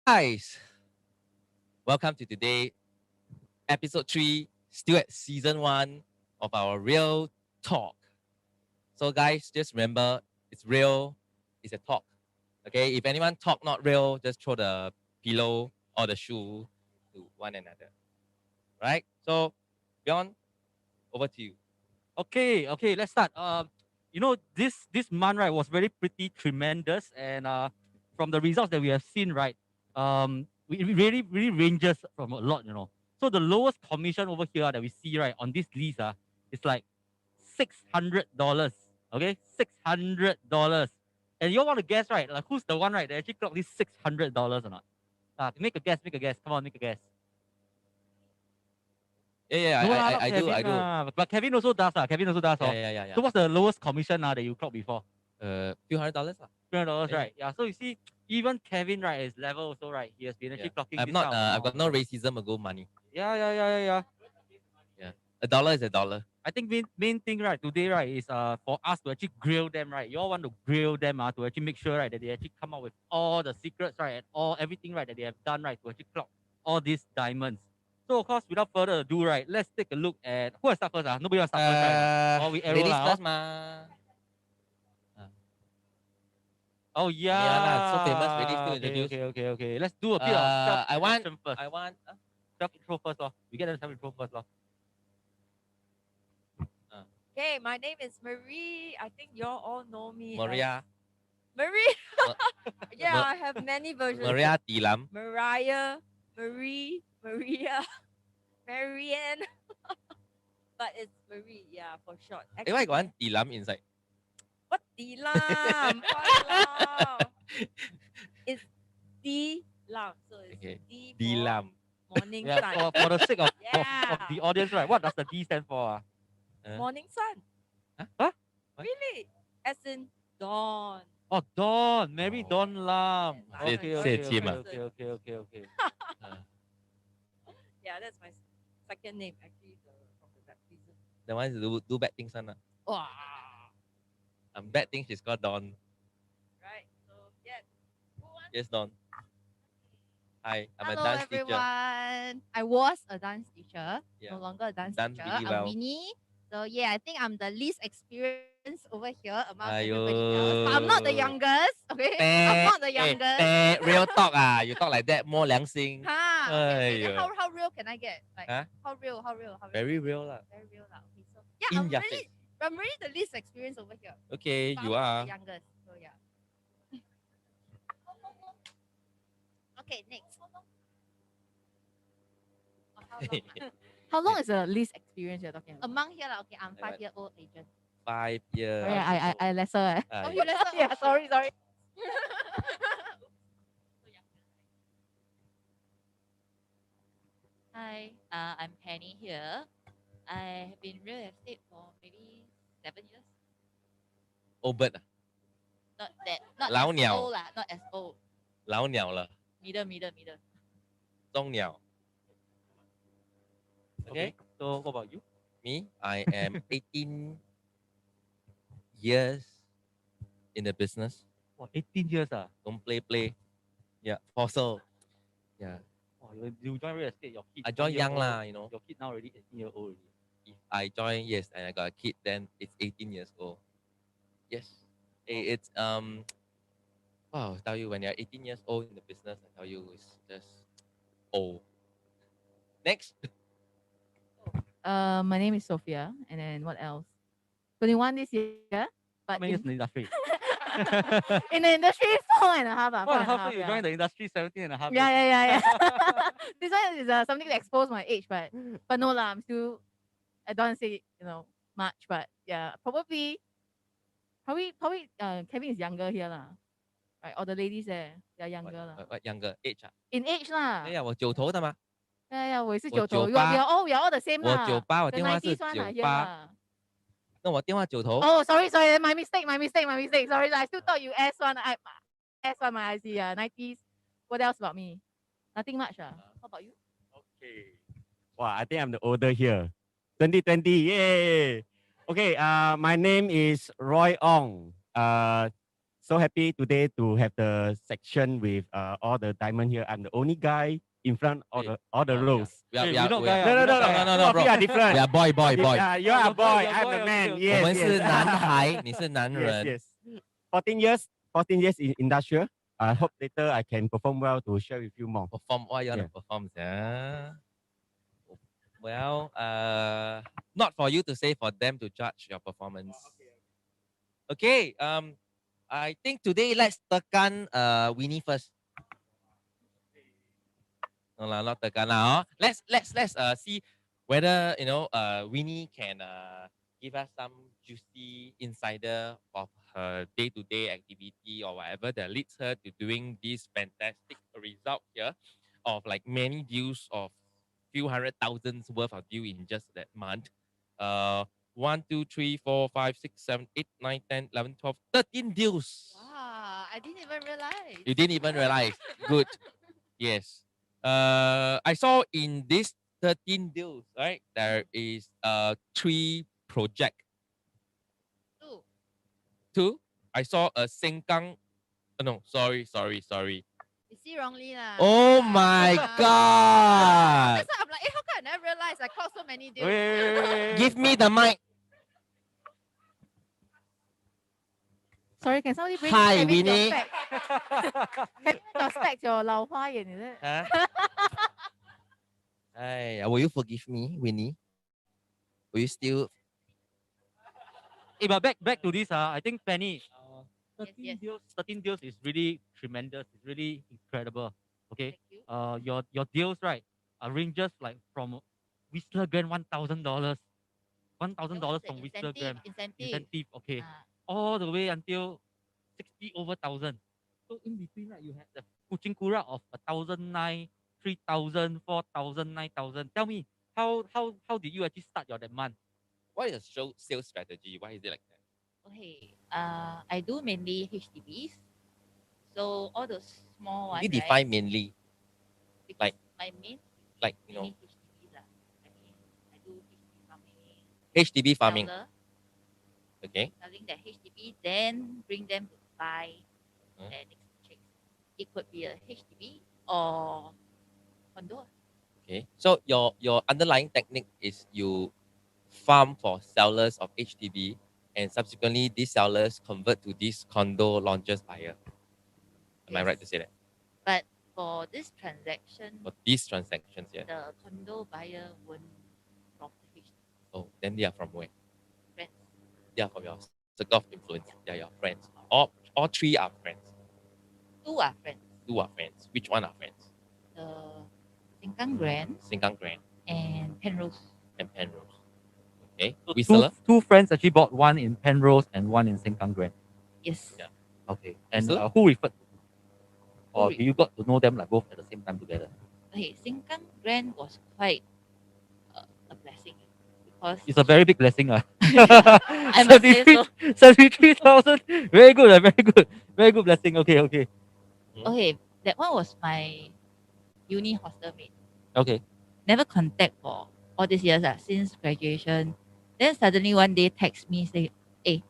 Guys, welcome to today, episode 3, still at season 1 of our Real Talk. So guys, just remember, it's real, it's a talk. Okay, if anyone talk not real, just throw the pillow or the shoe to one another. Right? So, Bjorn, over to you. Okay, let's start. This month, right, was very pretty tremendous, and from the results that we have seen, right, it really ranges from a lot, So the lowest commission over here that we see, right, on this list, is like $600. Okay, $600. And you all want to guess, right? Like who's the one, right, that actually clocked this $600 or not? Make a guess. Come on, make a guess. Yeah, No, I do. But Kevin also does. Yeah. So what's the lowest commission that you clocked before? Few $100. $300, right? Yeah. So you see, even Kevin, right, his level also, right, he has been actually clocking. I'm not. I've got no racism or gold money. Yeah. Yeah. A dollar is a dollar. I think main thing, right, today, right, is for us to actually grill them, right. You all want to grill them, to actually make sure, right, that they actually come up with all the secrets, right, and everything, right, that they have done, right, to actually clock all these diamonds. So of course, without further ado, right, let's take a look at who has start first. Nobody wants to start first, right? Or we arrow ladies lah, first, ma. Oh yeah. Yeah, so famous. Ladies to introduce. Okay. Let's do a bit of self-introduction first. I want. Self-intro first, lor. We get them self-intro first, lor. Okay, my name is Marie. I think you all know me. Maria. Marie. Yeah, I have many versions. Maria Tilam. Mariah, Marie, Maria, Marianne. But it's Marie, yeah, for short. Hey, why got one Tilam inside? What Tilam? Walao. It's Tilam. So it's Okay. D for Tilam. morning Yeah, sun. for the sake of Yeah. the audience, right? What does the D stand for? Morning sun. Huh? Really? As in dawn. Oh, Dawn. Mary Dawn Lam. Yes, Okay. Yeah, that's my second name actually from the baptism. The one is do bad things, one. Wow. Bad things she's called Dawn. Right. So yes. Who wants? Yes, Dawn. Hi, I'm Hello, a dance everyone. teacher. I was a dance teacher, Yeah. no longer a dance Done teacher. really I'm well. Winnie. So yeah, I think I'm the least experienced over here among Aiyo. everybody else. But I'm not the youngest. Okay, I'm not the youngest. Real talk, you talk like that, more 良心. Okay. Then Aiyo. how real can I get? Like Huh? how real? Very real lah. Very real lah. Okay, so yeah, In your face. I'm really the least experienced over here. Okay, But you I'm not are. the youngest. So yeah. Okay, next. How long is the least experience you're talking about? Among here, okay, I'm 5-year-old agent. 5 years. Oh, yeah, I lesser. Oh, you lesser? Yeah, sorry. Hi, I'm Penny here. I have been in real estate for maybe 7 years. Old bird. Not that, not Lao as niao. old lah, not as old. 老鸟了， Middle. 中鸟。 Okay. So what about you? Me, I am 18 years in the business. Oh, 18 years. Don't play. Yeah, fossil. Yeah, Oh, you join real estate, your kid. I joined 18 young years lah, old. you know. Your kid now already 18-year-old already. If I join, yes, and I got a kid, then it's 18 years old. Yes. It's wow, I tell you, when you're 18 years old in the business, I tell you, it's just old. Next. My name is Sophia, and then what else? 21 this year, How but many years in the industry? in the industry 4.5. 4.5 years, you joined the industry 17 and a half years. Yeah. This one is something to expose my age, but no lah. I'm still. I don't say much, but yeah, probably. Kevin is younger here lah, right? Or the ladies there, they are younger lah. What younger age? In age lah. 哎呀，我九头的嘛，我也是我九头。We 98 are all the same 我啦。 98，我 The 电话是 90s one are here 98，lah. 那我电话九头。 Oh, sorry, my mistake. Sorry, I still thought you S1. S1 my IC. 90s. What else about me? Nothing much. How about you? Okay. Wow, I think I'm the older here. 2020, yay! Okay, my name is Roy Ong. So happy today to have the section with all the diamond here. I'm the only guy in front of Hey, all the yeah. rows. Hey, we not we guy are, No, no, we no, not no, guy no, no, two no, of you bro. are different. We are boy, boy, boy. You are you're boy, boy, you're I'm boy, the okay, man. okay. 我 Yes, 们 yes. 是男孩，你是男 yes, 人。 yes. 14 years in industrial. I hope later I can perform well to share with you more. Perform what you want to Yeah. perform, yeah. Well, not for you to say, for them to judge your performance. Okay. I think today let's tekan Winnie first. No lah, not tekan lah. Let's see whether Winnie can give us some juicy insider of her day-to-day activity or whatever that leads her to doing this fantastic result here of like many deals of few hundred thousands worth of deal in just that month. 1, 2, 3, 4, 5, 6, 7, 8, 9, 10, 11, 12, 13 deals. Wow, I didn't even realize. You didn't even realize. Good. Yes. I saw in this 13 deals, right? There is 3 project. Two. 2. I saw a Sengkang. No, sorry. You see wrongly lah. Oh my God. That's why I'm like, how come I never realized I caught so many deals? Wait. Give me the mic. Sorry, can somebody bring Hi, Kevin Winnie. your specs? Kevin, your specs, your 老花眼, is it? Huh? Hey, will you forgive me, Winnie? Will you still? But back to this, I think Penny, 13 yes. deals, 13 deals is really tremendous. It's really incredible. Okay. Thank you. Your deals, right, ranges like from Whistler Grand $1,000, $1,000 from Whistler Grand incentive. Okay, all the way until 60 over thousand. So in between, right, you have the Kuching Kura of 1,009, 3,000, 4,000, 9,000. Tell me, how did you actually start your that month? What is your sales strategy? Why is it like that? Okay. I do mainly HDBs. So all those small ones, You define mainly, because like- my main like mainly HDBs lah. I mean, I do HDB farming. HDB farming. Seller, Okay. selling that HDB, then bring them to buy their next purchase. It could be a HDB or condo. Okay. So your underlying technique is you farm for sellers of HDB, and subsequently these sellers convert to this condo launches buyer. Am I right to say that? But for this transaction, For these transactions, yeah. the condo buyer won't from the HDB Oh, then they are from where? friends. They are from your circle of influence. They are your friends. All 3 are friends. 2 are friends. 2 are friends. Which one are friends? The Sengkang Grand Sengkang Grand and Penrose. and Penrose. Okay. So We seller? two friends actually bought one in Penrose and one in Sengkang Grand. Yes. Yeah. Okay. And Whistler? who referred? Who Or re- you got to know them like both at the same time together? Okay, Sengkang Grand was quite a blessing because It's a very big blessing. I must say so. 73,000. Very good, very good. Very good blessing. Okay. Okay, that one was my uni hostel mate. Okay. Never contact for all these years since graduation. Then suddenly one day text me say, "Hey,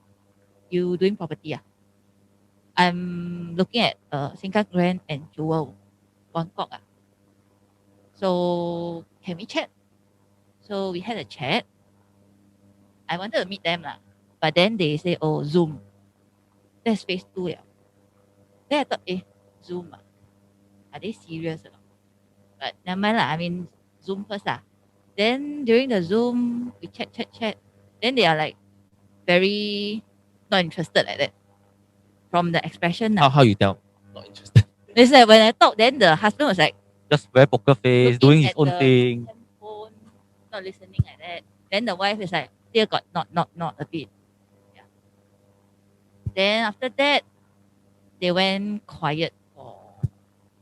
you doing property? I'm looking at Sengkang Grand and Chua, Bangkok. So can we chat?" So we had a chat. I wanted to meet them but then they say, "Oh, Zoom. That's phase 2 yeah." Then I thought, Zoom are they serious or not? But never mind I mean, Zoom first Then during the Zoom, we chat. Then they are like very not interested like that. From the expression How you tell? Not interested. It's like when I talk, then the husband was like Just very poker face, looking doing his at own the thing. handphone, not listening like that. Then the wife is like, still got not a bit. Yeah. Then after that, they went quiet for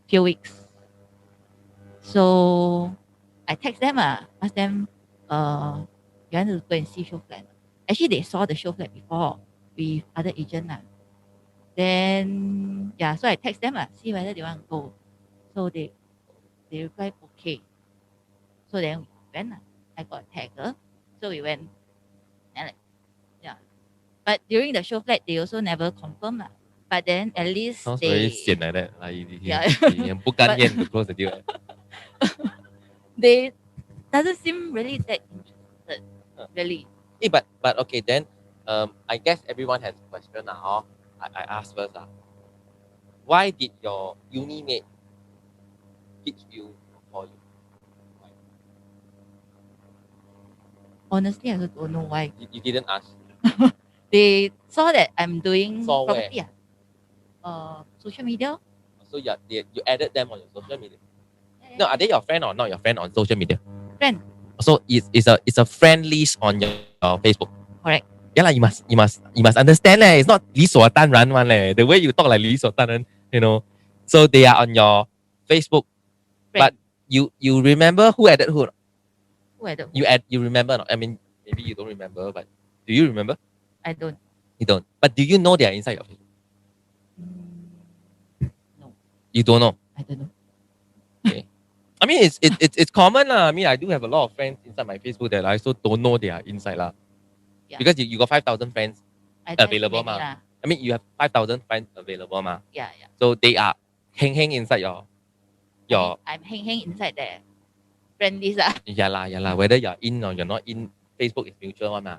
few weeks. So I text them, ask them, you want to go and see show flat? Actually, they saw the show flat before with other agent. Then, yeah, so I text them, see whether they want to go. So they replied, okay. So then we went. I got a tagger. So we went. And But during the show flat, they also never confirm lah. But then at least Sounds very they sian like that. Like, Yeah. 你很不甘愿 to close the deal. they doesn't seem really that interested. Really. But okay then, I guess everyone has a question now. I ask first. Why did your uni mate pitch you for you? Honestly, I also don't know why. You didn't ask. They saw that I'm doing Saw where? property. Social media. So you added them on your social media. No, are they your friend or not your friend on social media? Friend. So it's a friend list on your Facebook. Correct. Yeah, like you must understand it's not 理所当然 one the way you talk like 理所当然, you know. So they are on your Facebook, Friend. but you remember who added who? Who I don't. You remember? Or not? I mean, maybe you don't remember, but do you remember? I don't. You don't. But do you know they are inside your Facebook? No. You don't know. I don't know. I mean, it's common lah. I mean, I do have a lot of friends inside my Facebook that I also don't know they are inside lah. Yeah. Because you got 5,000 friends I try to available make it ma. lah. I mean, you have 5,000 friends available ma. Yeah. So they are hang inside your I'm hang inside there. Friend list lah. yeah lah. Whether you're in or you're not in, Facebook is mutual one ma.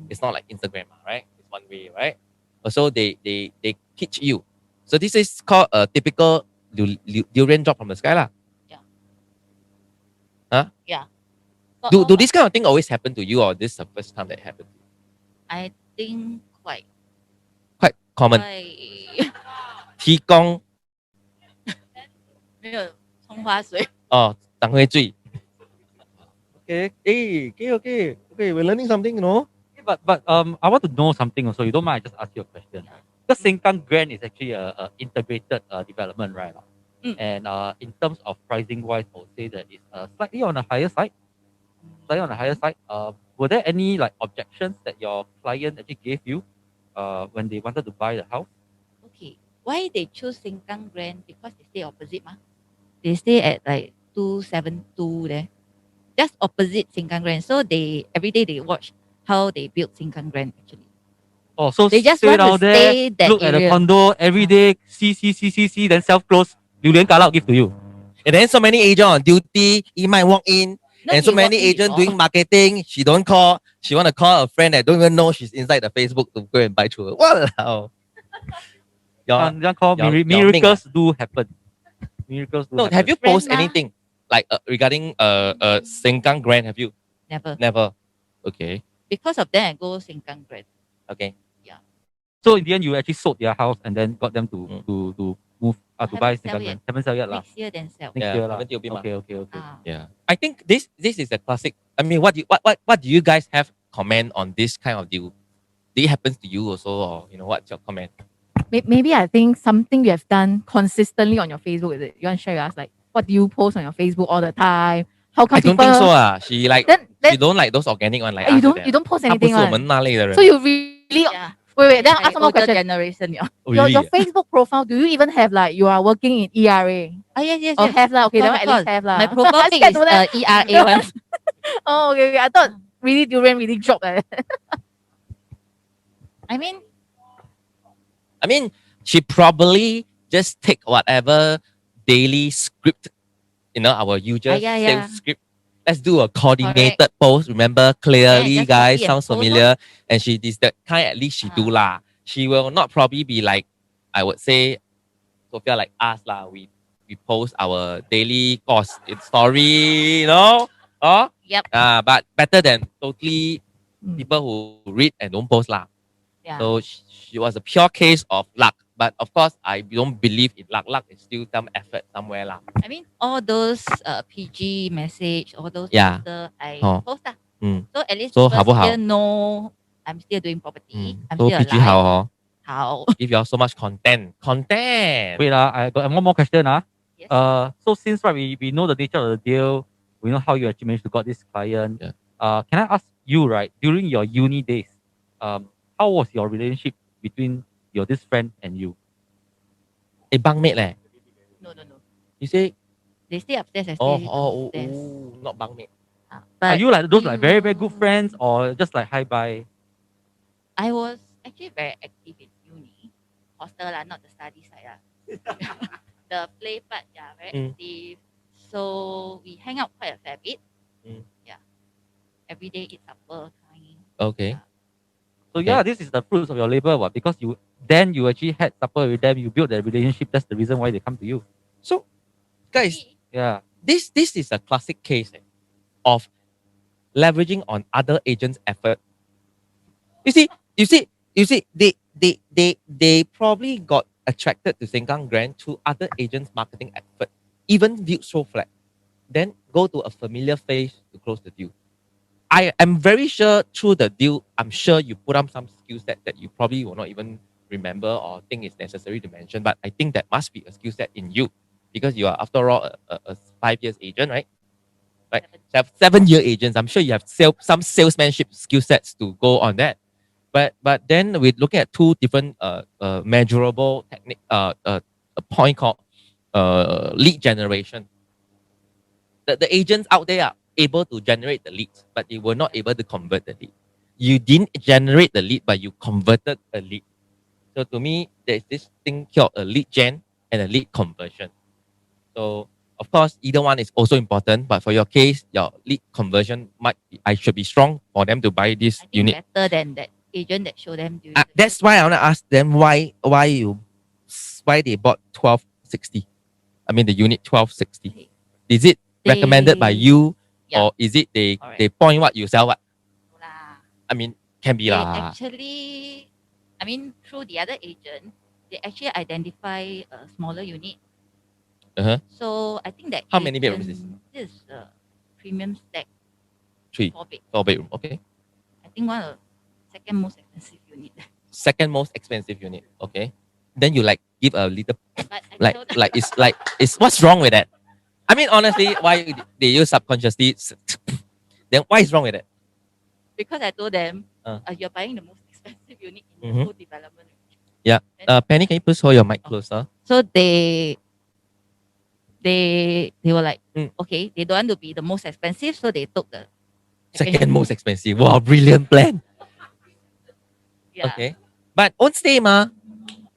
It's not like Instagram, right? It's one way, right? Also, they pitch you. So this is called a typical durian drop from the sky lah. Sort Do of this kind of thing always happen to you, or this is the first time that happened? I think quite Common. 提供没有葱花水。当会醉. Okay. We're learning something, you know. But I want to know something also. You don't mind? I just ask you a question. Because Sengkang Grand is actually a integrated development, right? And in terms of pricing wise, I would say that it's slightly on the higher side. Were there any like objections that your client actually gave you when they wanted to buy the house? Okay. Why they choose Sengkang Grand? Because they stay opposite mah. They stay at like 272 there. Just opposite Sengkang Grand. So every day they watch how they build Sengkang Grand actually. Oh, so They just stay want to down there, stay that look at the area. condo every day, see, then self-close, 榴莲 kalao give to you. And then so many agents on duty, he might walk in, No, and so he many walk in agents before. doing marketing. She don't call. She want to call a friend that don't even know she's inside the Facebook to go and buy through. Wow. Miracles do happen. Miracles do No, happen. have you Friend posted mah. anything like regarding Sengkang Grand? Have you? Never. Never. Okay. Because of that, I go Sengkang Grand. Okay. So in the end, you actually sold their house and then got them to move to buy Haven't sell Sengkang yet. Grand. Haven't sell yet lah. Next year then sell. Next Yeah, year lah. haven't you been, Okay. Ah. I think this is a classic. I mean, what do you guys have comment on this kind of deal? Did it happen to you also, or what's your comment? Maybe I think something you have done consistently on your Facebook, is it? You want to share with us, like, what do you post on your Facebook all the time? How come I don't people... think so. She like Then she don't like those organic one like you us don't like you that. don't post 她不 anything 是我 one. 们那类的人。 So you really... Yeah. Wait, then I ask some more older questions. generation, yeah. Oh, Your really? Facebook profile, do you even have like you are working in ERA? Yes. Or have lah? Okay, Of then at least course. have lah. My profile I pic scared is to that. ERA one. Oh, okay. I thought really durian really dropped. I mean, She probably just take whatever daily script, our usual yeah. sales script. Let's do a coordinated post. Remember clearly, just guys. copy and Sounds post familiar. And she is that kind. At least she do lah. She will not probably be like, I would say, Sophia like us lah. We post our daily cost in story, Yep. But better than totally Mm. people who read and don't post lah. Yeah. So she was a pure case of luck. But of course, I don't believe in luck. Luck is still some effort somewhere lah. I mean, all those PG message, all those Yeah. poster, I Oh. post lah. Mm. So at least So people 好不好？ still know I'm still doing property. I'm So still PG alive. 好哦 How? give you all so much content. Wait, I got one more question. Yes. So since we know the nature of the deal, we know how you actually managed to got this client. Yeah. Can I ask you, right, during your uni days, how was your relationship between this friend and you? Bunkmate leh. No. You say They stay upstairs. I stay oh, downstairs. not bunkmate. Are But you like those like very, very good friends or just like hi bye? I actually very active in uni. Hostel lah, not the study side lah. The play part, yeah, very Mm. active. So we hang out quite a fair bit. Mm. Yeah. Every day eat supper kind. Okay. So Okay. yeah, this is the fruits of your labor, what? Because you actually had supper with them, you built that relationship. That's the reason why they come to you. So, guys, Yeah. this is a classic case of leveraging on other agents' effort. You see, they probably got attracted to Sengkang Grand through other agents' marketing effort, even viewed so flat. Then go to a familiar face to close the deal. I am very sure through the deal, I'm sure you put up some skill set that you probably will not even remember or think is necessary to mention. But I think that must be a skill set in you because you are, after all, a 5 years agent, right? Right? 7-year agents. I'm sure you have some salesmanship skill sets to go on that. But then we're looking at two different measurable technique a point called lead generation. The agents out there are able to generate the leads, but they were not able to convert the lead. You didn't generate the lead, but you converted a lead. So to me, there's this thing called a lead gen and a lead conversion. So of course, either one is also important, but for your case, your lead conversion I should be strong for them to buy this I think unit. better than that agent that showed them during That's why I want to ask them why they bought 1260. I mean the unit 1260. Okay. Is it recommended by They- you, Yeah. or is it they Correct. point what you sell what? lah. I mean, can be They lah. actually, I mean, through the other agent, they actually identify a smaller unit. Uh-huh. So I think that How many bedrooms is agent- This is a premium stack, 3, 4 bed. 4 bedroom. Okay. I think one of the second most expensive unit. Second most expensive unit. Okay. Then you like give a little But I told them, it's what's wrong with that? I mean, honestly, why they use subconsciously? Then why is wrong with that? because I told them, Uh. you're buying the most expensive unit in Mhm. the whole development. Yeah. Then- Penny, can you please hold your mic closer? So they were like, Mm. okay, they don't want to be the most expensive, so they took the Second most expensive. Wow, brilliant plan. Yeah. Okay. But won't stay, ma.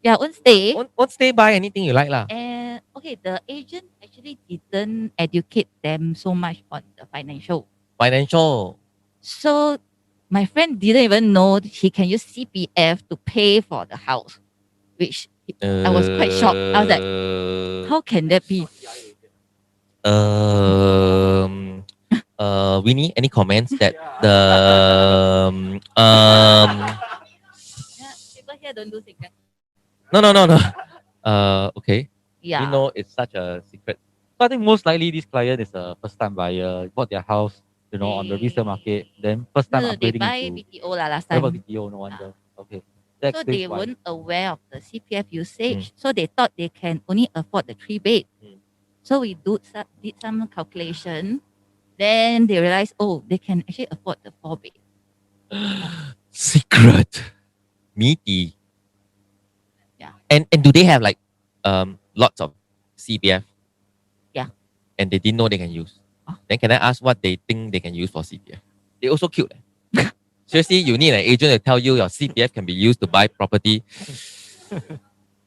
Yeah, won't stay. Won't stay buy anything you like lah. And okay, the agent actually didn't educate them so much on the financial. Financial. So my friend didn't even know he can use CPF to pay for the house, which I was quite shocked. I was like, how can that be? Winnie, any comments that the Yeah, people here don't do secret. no. Okay. Yeah. You know it's such a secret. So I think most likely this client is a first time buyer, bought their house, on the resale market, then first time No, they upgrading buy into BTO lah last whatever time. BTO, no wonder. Okay. That So explains they why. weren't aware of the CPF usage. So they thought they can only afford the 3 bed. Mm. So we did some calculation. Then they realized, oh, they can actually afford the 4 bed. Secret. Meaty. Yeah. And do they have like lots of CPF? Yeah. And they didn't know they can use. Then can I ask what they think they can use for CPF? They also cute. Seriously, you need an agent to tell you your CPF can be used to buy property.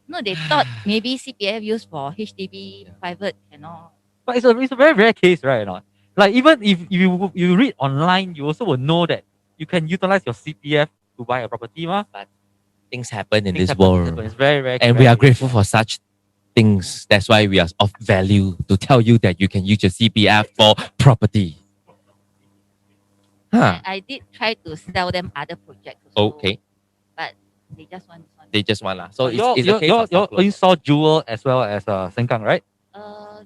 No, they thought maybe CPF used for HDB, private and all. But it's a very rare case, right? Or not? Like even if you read online, you also will know that you can utilize your CPF to buy a property, ma. Things happen in Things this happen, things world. happen. It's very rare. And we are grateful for such things. That's why we are of value to tell you that you can use your CPF for property. Huh. I did try to sell them other projects. Also, Okay. But they just want this one. They just want lah. So it's you a case of you saw Jewel as well as Sengkang, right?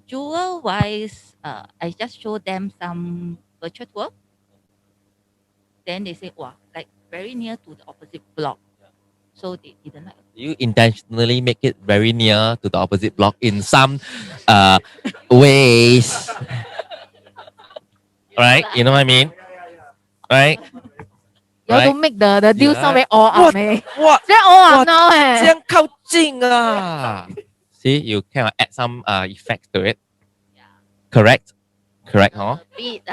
Jewel wise, I just showed them some virtual tour. Then they say, wow, like very near to the opposite block. So they didn't like. you intentionally make it very near to the opposite block in some ways. Right? You know what I mean? Right? You have to Right? make the deal Yeah. sound very all up, man. What? Very all What? up now, eh. 这样靠近啊. See, you can add some effects to it. Yeah. Correct? Correct, huh? A bit,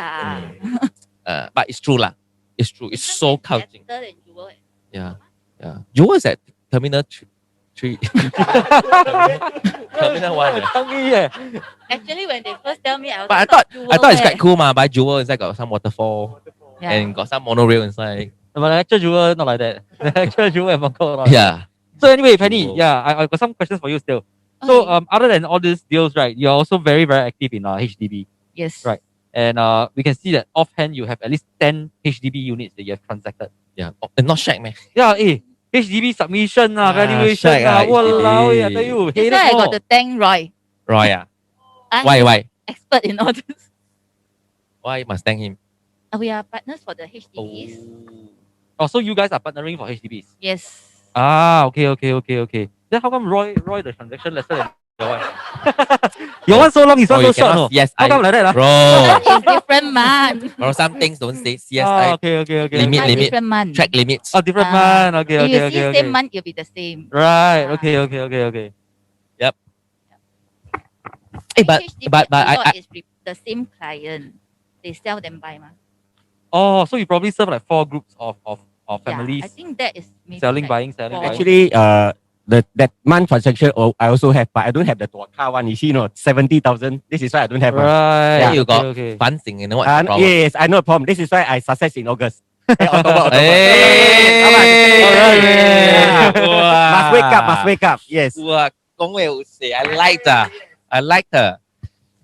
But it's true lah. It's true. It's so 靠近. better than Jewel. Yeah. Yeah. Chua is at Terminal 3. Terminal 1. Actually, when they first tell me, I But I thought it's quite cool, By Jewel inside got some waterfall and got some monorail inside. But the actual jewel not like that. The actual jewel at Bangkok not like that. Yeah. So anyway, Penny, Jewel. yeah, I got some questions for you still. So Okay. other than all these deals, right, you're also very, very active in HDB. Yes. Right. And we can see that offhand you have at least 10 HDB units that you have transacted. Yeah. Oh, and not shack, man. Yeah, HDB submission, valuation, shack, walao, I HDB. tell you, That's headache why I got more. to thank Roy. Roy, yeah. I'm Why? expert in all this. Why must thank him? We are partners for the HDBs. Oh, so you guys are partnering for HDBs? Yes. Ah, okay. Then how come Roy the transaction lesser than your one? Your one so long, his one you so short, no? cannot- Yes, How come like that? Bro. That is different month. Bro, some things don't say CSI. Ah, okay. Limit, Mine limit. different month. Track limits. Oh, different Ah, man. Okay. If you see same month, it'll be the same. Right. Ah. Okay. Hey, but a lot I is the same client. They sell them buy, ma. Oh, so you probably serve like 4 groups of families Yeah, I think that is maybe selling, like buying, selling, four. buying. Actually, that month transaction I also have, but I don't have the car one. You see, 70,000. This is why I don't have. Right. Yeah, you got okay. funding, you know what's the problem? Yes, I know the problem. This is why I success in August. October. Hey. Alright. Yeah. Must wake up. Yes. Wow, I liked her.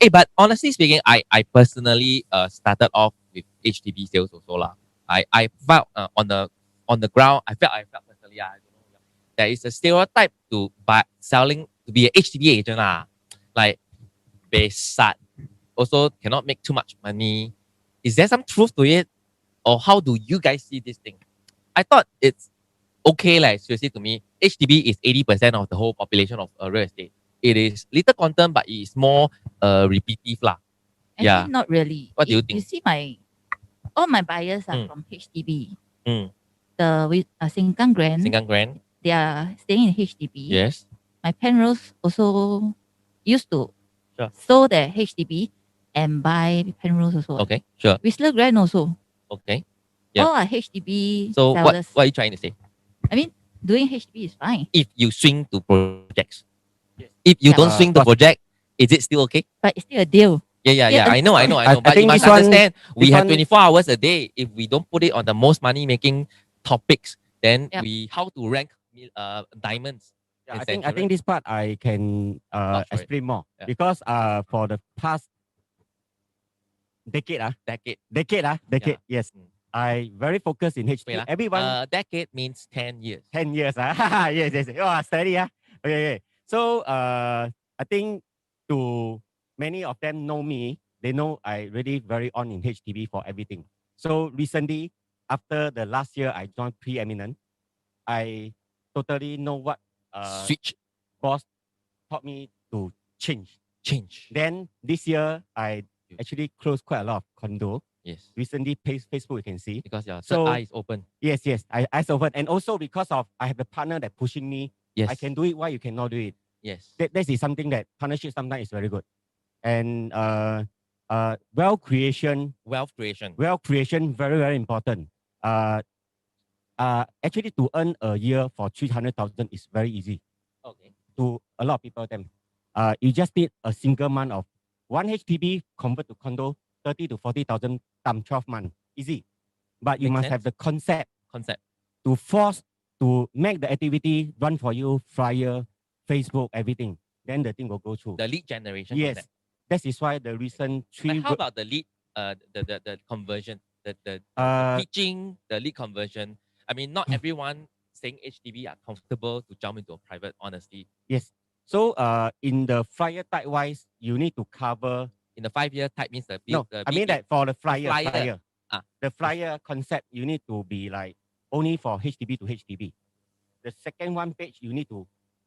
Hey, but honestly speaking, I personally started off with HDB sales also lah. I felt on the ground, I felt personally, I don't know, there is a stereotype to be a HDB agent lah. Like besat, also cannot make too much money. Is there some truth to it, or how do you guys see this thing? I thought it's okay, like seriously to me, HDB is 80% of the whole population of real estate. It is little content, but it is more repetitive lah. Actually, Yeah. not really. What do you You think? see, all my buyers are from HDB. Mm. The Sengkang Grand, Sengkang Grand, they are staying in HDB. yes. My Penrose also used to Sure. sold their HDB and buy Penrose also. Okay, sure. Whistler Grand also. Okay. Yeah. All are HDB So sellers. what are you trying to say? I mean, doing HDB is fine, If you swing to projects, if you don't swing to project, is it still okay? but it's still a deal. Yeah. Yeah, I know. I But you think must this one- understand, we this have one- 24 hours a day. If we don't put it on the most money making topics, then Yep. how to rank diamonds? Yeah, and I think this part I can Vouch for it. explain more Yeah. because for the past decade, decade. yes, Mm. I very focused in HDB. Wait, Everyone decade means 10 years. 10 years. Yes. Oh, steady. Okay. So I think to many of them know me, they know I really very on in HDB for everything. So recently, after the last year I joined Preeminent, I totally know what Switch, boss taught me to change. change. Then this year I actually closed quite a lot of condo. Yes. Recently, Facebook you can see. Because your third So- eye is open. Yes, eyes open, and also because of I have a partner that pushing me. Yes. I can do it. Why you cannot do it? Yes. That is something that partnership sometimes is very good, and wealth creation Wealth creation. very very important. Actually to earn a year for 300,000 is very easy Okay. to a lot of people. You just need a single month of one HDB convert to condo, 30 to 40,000 times 12 months, easy. But you Makes must sense. have the concept Concept. to force to make the activity run for you, flyer, Facebook, everything. Then the thing will go through. The lead generation. Yes, concept. that is why the recent But three. how about the lead, the conversion, the pitching, the lead conversion? I mean, not everyone saying HDB are comfortable to jump into a private, honestly. Yes. So in the flyer type wise, you need to cover. In the 5-year type means the No, the I mean big- that for the flyer. flyer. Ah. The flyer concept you need to be like only for HDB to HDB. The second one page you need to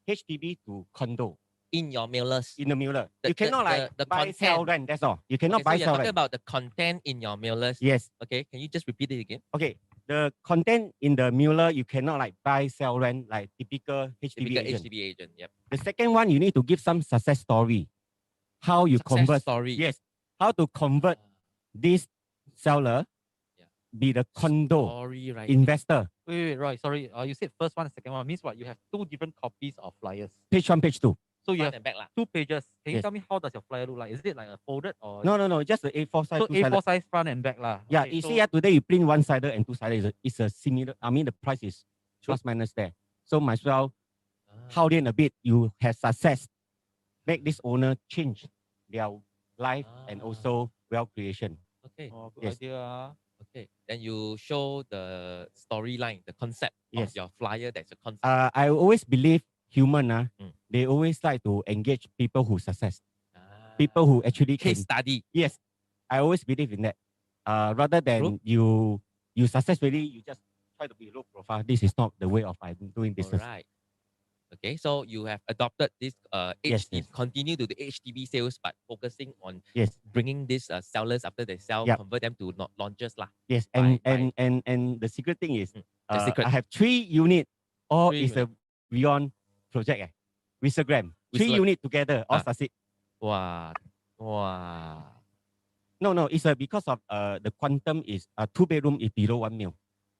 HDB to condo in your mailers. in the mailer. The- You cannot the buy, sell, content. rent. That's all. You cannot Okay, so buy, you're sell, talking rent. about the content in your mailers. Yes. Okay, can you just repeat it again? Okay. The content in the mailer you cannot like buy, sell, rent like typical HDB Typical agent. HDB agent. Yep. The second one you need to give some success story. How you Success convert. story. Yes. How to convert this seller Yeah. be the condo Story, right? investor. Wait, Roy, sorry. You said first one and second one. Means what? You have two different copies of flyers. Page 1, page 2. So you Front have and back lah. two pages. Can you Yes. tell me how does your flyer look like? Is it like a folded or No, just the A4 size, so two-sided. A4 size front and back lah? Yeah, Okay, you so, see, today you print one-sided and two-sided. It's a similar. I mean, the price is plus minus there. So might as well how in a bit you have success, make this owner change their life and also wealth creation. Okay. Oh, good Yes. idea. Okay. Then you show the storyline, the concept Yes. of your flyer. That's a concept. I always believe human, Mm. they always like to engage people who success, Ah, people who actually can. case study. Yes, I always believe in that. Rather than you successfully, you just try to be low profile. This is not the way of I'm doing business. All right. Okay, so you have adopted this Yes, HDB, yes. continue to the HDB sales, but focusing on Yes, bringing these sellers after they sell, Yep. convert them to launches lah. yes, By- and the secret thing is, The secret. I have 3 units. All Three is a Bjorn project. Whistlegram. 3 Whistle- units together, all Ah. succeed. Wow, wow. No, it's because of the quantum is 2-bedroom is below 1 mil.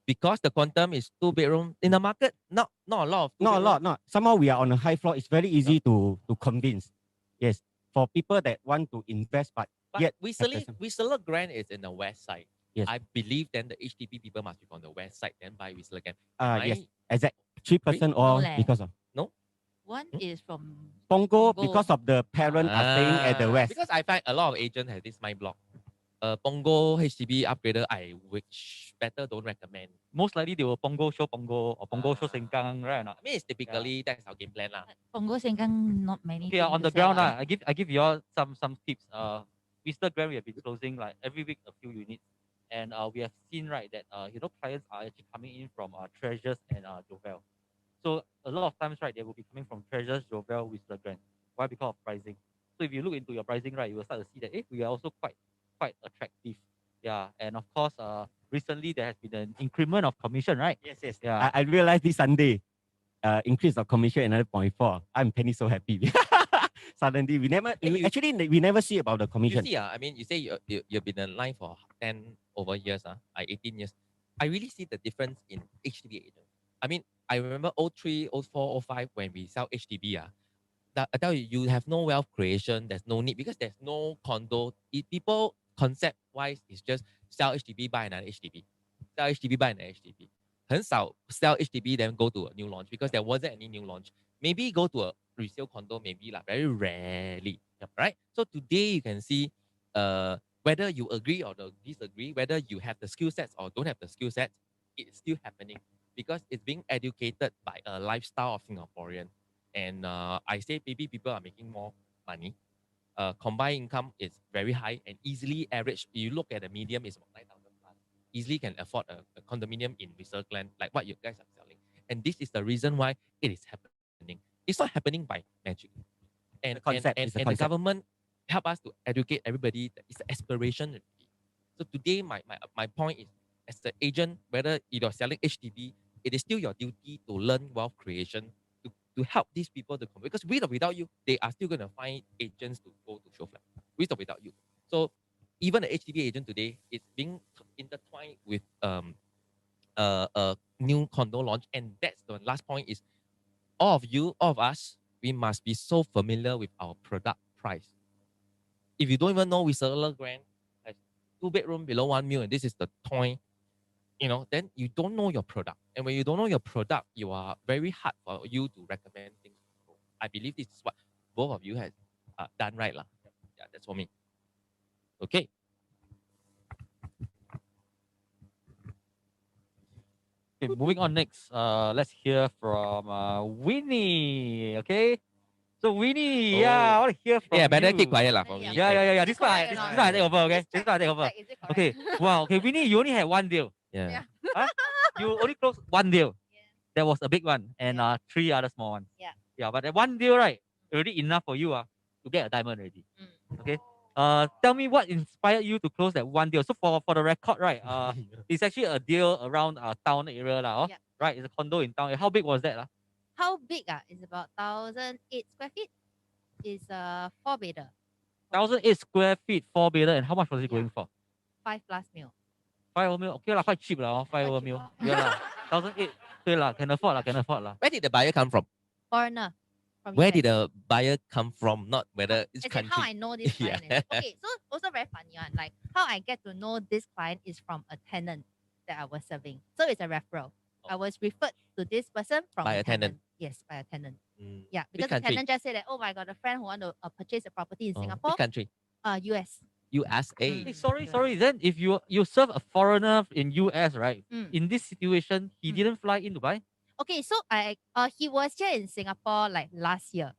Because the quantum is 2-bedroom in the market, not a lot of Not a 2-bedroom. lot, not. Somehow we are on a high floor. It's very easy to convince. Yes, for people that want to invest, but But yet Whistler Grand is in the west side. Yes. I believe then the HDB people must be from the west side, then buy Whistler Grand. yes, exact 3% all leh. because of One is from Pongo, Pongo. because of the parents are staying at the west. Because I find a lot of agents have this mind block. Pongo HDB upgrader, which better don't recommend. Most likely they will Pongo show Pongo or Pongo show Sengkang, right or not? I mean, it's typically that's our game plan lah. Punggol Sengkang, not many. Okay, on things the to sell, ground, I give you all some tips. Vista Grand, we have been closing like every week a few units, and we have seen right that clients are actually coming in from Treasures and Jovel. So a lot of times, right, they will be coming from Treasures, Jovel, Vista Grand. Why? Because of pricing. So if you look into your pricing, right, you will start to see that we are also quite attractive. Yeah, and of course, recently there has been an increment of commission, right? Yes. Yeah. I realized this Sunday, increase of commission another 0.4. I'm penny so happy. Suddenly, we never see about the You commission. see, I mean, you say you've been in line for 10 over years, 18 years. I really see the difference in HDB agent. I mean, I remember 03, 04, 05 when we sell HDB. I tell you, you have no wealth creation. There's no need because there's no condo. People concept wise is just sell HDB, buy another HDB, sell HDB, buy another HDB. 很少 sell HDB then go to a new launch because there wasn't any new launch. Maybe go to a resale condo, maybe like very rarely, right? So today you can see, whether you agree or disagree, whether you have the skill sets or don't have the skill sets, it's still happening because it's being educated by a lifestyle of Singaporean. And I say maybe people are making more money. Combined income is very high and easily average. You look at the medium, it's about 9,000 plus. Easily can afford a condominium in Reserve Land, like what you guys are selling. And this is the reason why it is happening. It's not happening by magic. And the government help us to educate everybody that it's an aspiration. So today, my point is, as the agent, whether you're selling HDB, it is still your duty to learn wealth creation, to help these people to come. Because with or without you, they are still going to find agents to go to show flat, with or without you. So even the HDB agent today is being intertwined with a new condo launch. And that's the last point is, all of us, we must be so familiar with our product price. If you don't even know Whistler Grand has 2-bedroom below 1 million, and this is the point, then you don't know your product. And when you don't know your product, you are very hard for you to recommend things. I believe this is what both of you have done right lah. Yeah, that's for me. Okay. Okay, moving on next. Let's hear from Winnie. Okay. So Winnie, I want to hear from Yeah, better you. keep quiet lah for me. Yeah. This one I Quiet take over, okay? Just This one I take over. check, is it correct? Okay. Wow. Okay, Winnie, you only had one deal. Yeah. Yeah. You only closed one deal. Yeah. That was a big one, and 3 other small ones. Yeah. Yeah, but that one deal, right, already enough for you to get a diamond already. Mm. Okay. Tell me what inspired you to close that one deal. So for the record, right, it's actually a deal around town area lah. Yeah. Right, it's a condo in town. How big was that lah? How big? It's about 1,008 square feet. It's a 4-bedder. 1,008 square feet, 4-bedder, and how much was it Yeah. going for? 5+ mil. 5 mil, okay lah, quite cheap lah, 5 cheap mil. lah. Yeah lah, 1,800. 对啦, can afford lah, can afford lah. Where did the buyer come from? Foreigner. From Where US. did the buyer come from? Not whether it's As in country. how I know this Yeah. client. Okay, so also very funny one. Like how I get to know this client is from a tenant that I was serving. So it's a referral. I was referred to this person from By a a tenant. Yes, by a tenant. Mm. Yeah, Which because the country? tenant just said that, oh, I got a friend who want to purchase a property in Oh, Singapore. which country? US. USA. Hey, sorry. Then if you serve a foreigner in US, right? Mm. In this situation, he didn't fly in Dubai. Okay, so he was here in Singapore like last year.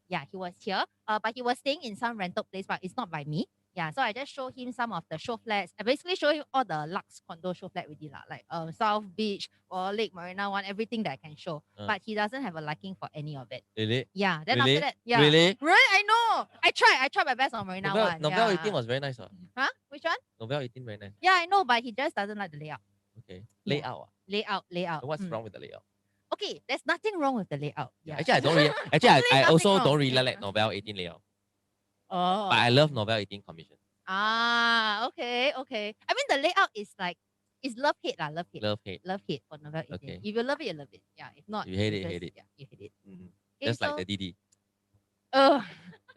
Yeah, he was here. But he was staying in some rental place, but it's not by me. Yeah, so I just show him some of the show flats. I basically show him all the Lux condo show flat with lah, like South Beach or Lake Marina one, everything that I can show. But he doesn't have a liking for any of it. Really? Yeah. Then Really? after that, yeah. Really? Right, I know. I tried my best on Marina Novel, one. Novel yeah. 18 was very nice. Huh? Which one? Novel 18 very nice. Yeah, I know, but he just doesn't like the layout. Okay. Yeah. Layout. Layout. So what's Mm. wrong with the layout? Okay, there's nothing wrong with the layout. Yeah. Actually, I don't really. Actually, Totally I nothing also wrong. don't really Yeah. like Novel 18 layout. Oh. But I love Novel 18 commission. Okay. I mean, the layout is like, it's love hate lah, love hate. Love hate. Love hate for Novel 18. Okay. If you love it, you love it. Yeah. If not, You hate it, just- hate it. Yeah, you hate it. Mhm. Okay, Just like so- the DD. Oh.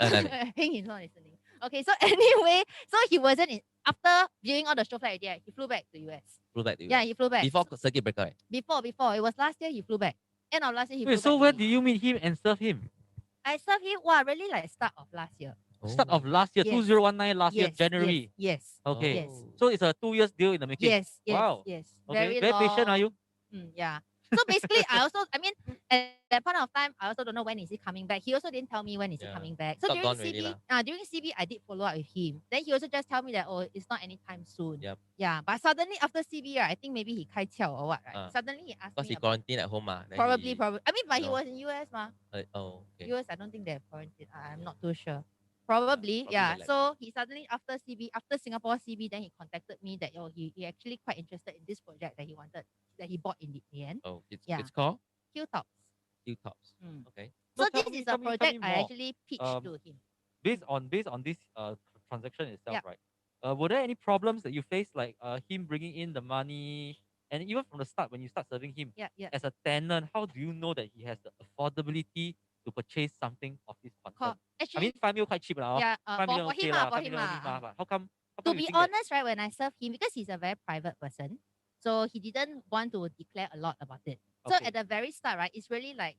Nothing. I think he's not listening. Okay, so anyway, so he wasn't in, after viewing all the show flat idea, he flew back to US. Flew back to you. Yeah, he flew back. Before circuit breaker, right? Before. It was last year he flew back. End of last year he flew Wait, so back. where to did me. you meet him and serve him? I served him, wow, really like start of last year. Start of last year, Yes. 2019 last year, January. Yes. Okay. Yes. So it's a 2 years deal in the making. Yes. Wow. Yes. Okay. Very patient, are you? Yeah. So basically, at that point of time, I also don't know when is he coming back. He also didn't tell me when is he Yeah. coming back. So Not during gone already CB, during CB, I did follow up with him. Then he also just tell me that, oh, it's not anytime soon. Yep. Yeah. But suddenly after CB, right, I think maybe he kai chiao or what, right? Ah. Suddenly he asked Because me he about, quarantined at home. Then probably. he- I mean, but he No. was in US, ma. Oh, okay. US, I don't think they have quarantine. I'm not too sure. Probably, probably yeah. the So he suddenly after CB, after Singapore CB, then he contacted me that he actually quite interested in this project that he bought in the end. Oh, it's Yeah. called Hilltops. Hilltops. Mm. Okay. So So tell this me- is tell a me- tell project me I more. actually pitched Um, to him. Based on this transaction itself, Yep. right? Were there any problems that you faced, like him bringing in the money, and even from the start when you start serving him Yeah. as a tenant, how do you know that he has the affordability to purchase something of this quantum? I Actually, mean, 5 mil quite cheap lah. yeah, 5 million for okay him, lah, for 5 him, million only mah, but how come to you be think that- honest, right, when I served him, because he's a very private person, so he didn't want to declare a lot about it. So Okay. at the very start, right, it's really like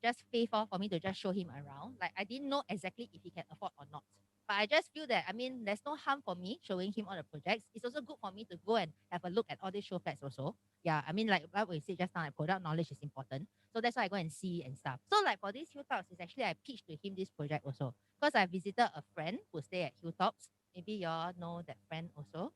just faith off for me to just show him around. Like I didn't know exactly if he can afford or not. But I just feel that, I mean, there's no harm for me showing him all the projects. It's also good for me to go and have a look at all these show flats also. Yeah, I mean, like what we said just now, like product knowledge is important. So that's why I go and see and stuff. So like for these Hilltops, it's actually I pitched to him this project also. Because I visited a friend who stay at Hilltops. Maybe y'all know that friend also.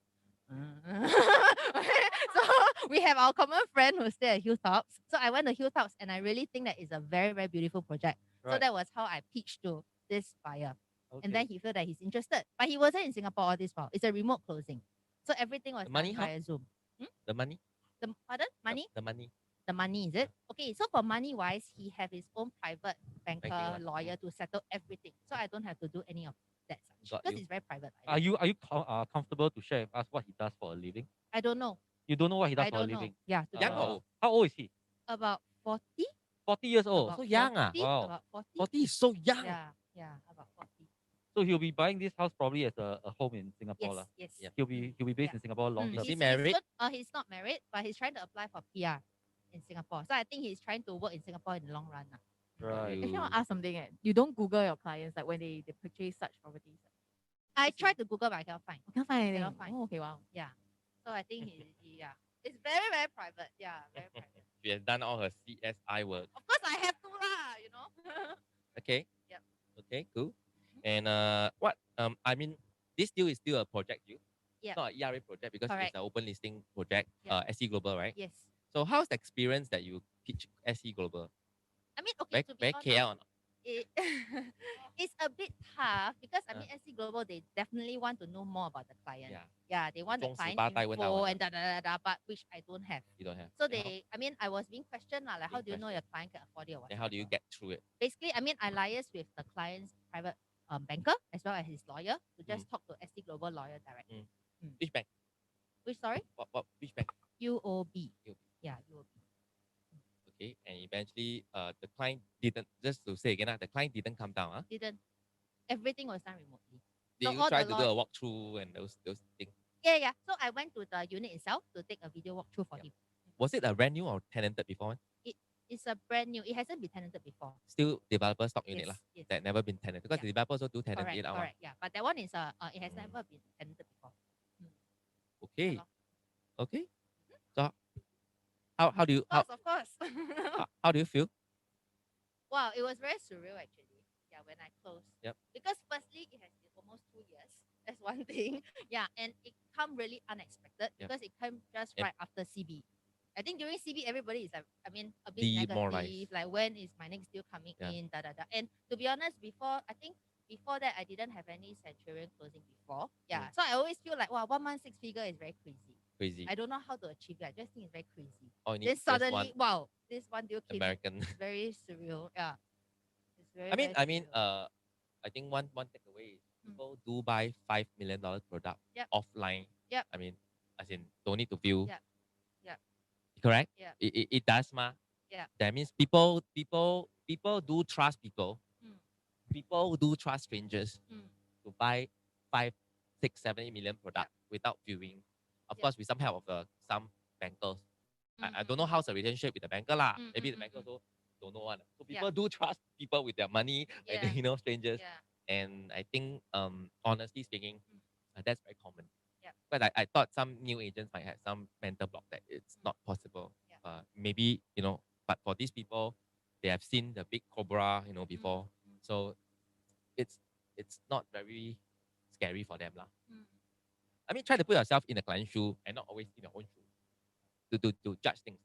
So we have our common friend who stay at Hilltops. So I went to Hilltops and I really think that it's a very, very beautiful project. So Right. that was how I pitched to this buyer. Okay. And then he felt that he's interested. But he wasn't in Singapore all this while. It's a remote closing. So everything was The money done how? via Zoom. The money? The pardon? Money? The money. The money, is it? Okay, so for money wise, he have his own private banker, Banking one. lawyer to settle everything. So I don't have to do any of that such. Got Because you. it's very private. Are you comfortable to share with us what he does for a living? I don't know. You don't know what he does I for a don't know. living. Yeah. to be Young honest. or old? How old is he? About 40? 40 years old. About so young ah. 40? Wow. About 40? 40 is so young. Yeah, about 40. So he'll be buying this house probably as a home in Singapore. Yes, lah. yes. Yep. He'll be based Yeah. in Singapore long Mm, term. Is he he's married? He's not married, but he's trying to apply for PR in Singapore. So I think he's trying to work in Singapore in the long run. Right. Actually, I want to ask something. You don't Google your clients like when they purchase such properties. I tried to Google, but I cannot find. I can't find anything. Cannot find. Oh, okay, wow. Yeah. So I think yeah. It's very, very private. Yeah, very private. She has done all her CSI work. Of course, I have to lah, you know. Okay. Yep. Okay, cool. And what I mean, this deal is still a project deal. Yeah. It's not an ERA project because Correct. it's an open listing project. Yeah. SC Global, right? Yes. So how's the experience that you pitch SC Global? I mean, okay, Very, to be very honest, KL or not? it, it's a bit tough because I Uh. mean SC Global they definitely want to know more about the client. Yeah. Yeah, they want the 中十 client 八代问到 info 完 and but which I don't have. You don't have. So Then how- they, I mean, I was being questioned lah, like how Being do you know your client can afford it or what? Then how do you get through it? Basically, I mean, I liaise with the client's private banker as well as his lawyer to just talk to SC Global lawyer directly. Which bank? Which, sorry? Which bank? UOB. UOB. Yeah, UOB. Okay, and eventually, the client didn't. Just to say again, the client didn't come down. Didn't. Everything was done remotely. Did So you all try the to do a walkthrough and those things? Yeah. So I went to the unit itself to take a video walkthrough for Yeah. him. Was it a brand new or tenanted before? It's a brand new. It hasn't been tenanted before. Still developer stock unit lah. Yes. That never been tenanted because Yeah. the developer also do tenant Correct. it out. Correct. Yeah. But that one is it has Mm. never been tenanted before. Okay. lor. Okay. So how do you Of course. how do you feel? Wow, it was very surreal actually. Yeah, when I closed. Yep. Because firstly, it has been almost 2 years. That's one thing. Yeah, and it come really unexpected Yep. because it came just Yep. right after CB. I think during CB, everybody is like, a bit Demoralized. negative. Like, when is my next deal coming Yeah. in? And to be honest, before that, I didn't have any Centurion closing before. Yeah, so I always feel like, wow, 1 month 6 figure is very crazy. Crazy. I don't know how to achieve it. I just think it's very crazy. Oh, you need Then just suddenly, one wow, this one deal came in. American. It's very surreal. Yeah. It's very, I mean, very surreal. I think one takeaway is Mm. people do buy $5 million product Yep. offline. Yep. I mean, as in don't need to view. Yep. Yep. Correct. Yep. It does ma. Yeah. That means people do trust people. Mm. People do trust strangers Mm. to buy 5, 6, 7, 8 million product without viewing. Of Yep. course, with some help of some bankers. I don't know Mm. how's the relationship with the banker lah. Mm, Maybe mm, the mm, banker mm. also don't know one. So Yeah. people do trust people with their money, Yeah. and strangers. Yeah. And I think, honestly speaking, that's very common. Yeah. But I thought some new agents might have some mental block that it's not possible. Yeah. Maybe, but for these people, they have seen the big cobra, before. So it's not very scary for them lah. Mm. I mean, try to put yourself in the client's shoe and not always in your own shoe to judge things.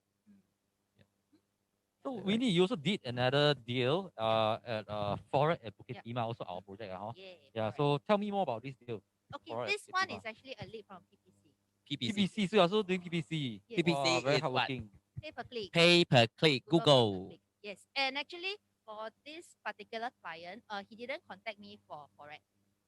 So Right. Winnie, you also did another deal at Forex at Bukit Timah, also our project. Yeah. Correct. So tell me more about this deal. Okay, Alright, this Bukit one Timah. is actually a lead from PPC. PPC. PPC, so you're also doing PPC. Yes. PPC Wow, very is what? hardworking. Pay per click. Pay per click, Google Pay per Google. click. Yes. And actually, for this particular client, he didn't contact me for Forex.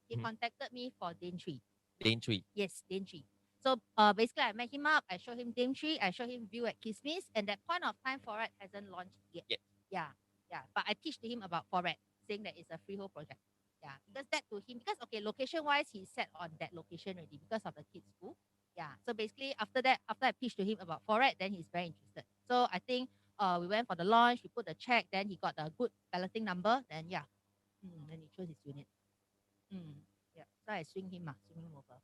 He Mhm. contacted me for Daintree. Daintree. Yes, Daintree. So basically, I met him up. I showed him Daintree. I showed him View at Kismis. And that point of time, Forex hasn't launched yet. Yet. Yeah. But I teach to him about Forex, saying that it's a freehold project. Yeah, because that to him, because okay, location-wise, he's set on that location already because of the kids' school. Yeah. So basically, after I pitched to him about Forex, then he's very interested. So I think we went for the launch. We put the check. Then he got a good balloting number. Then then he chose his unit. Yeah. So I swing him over.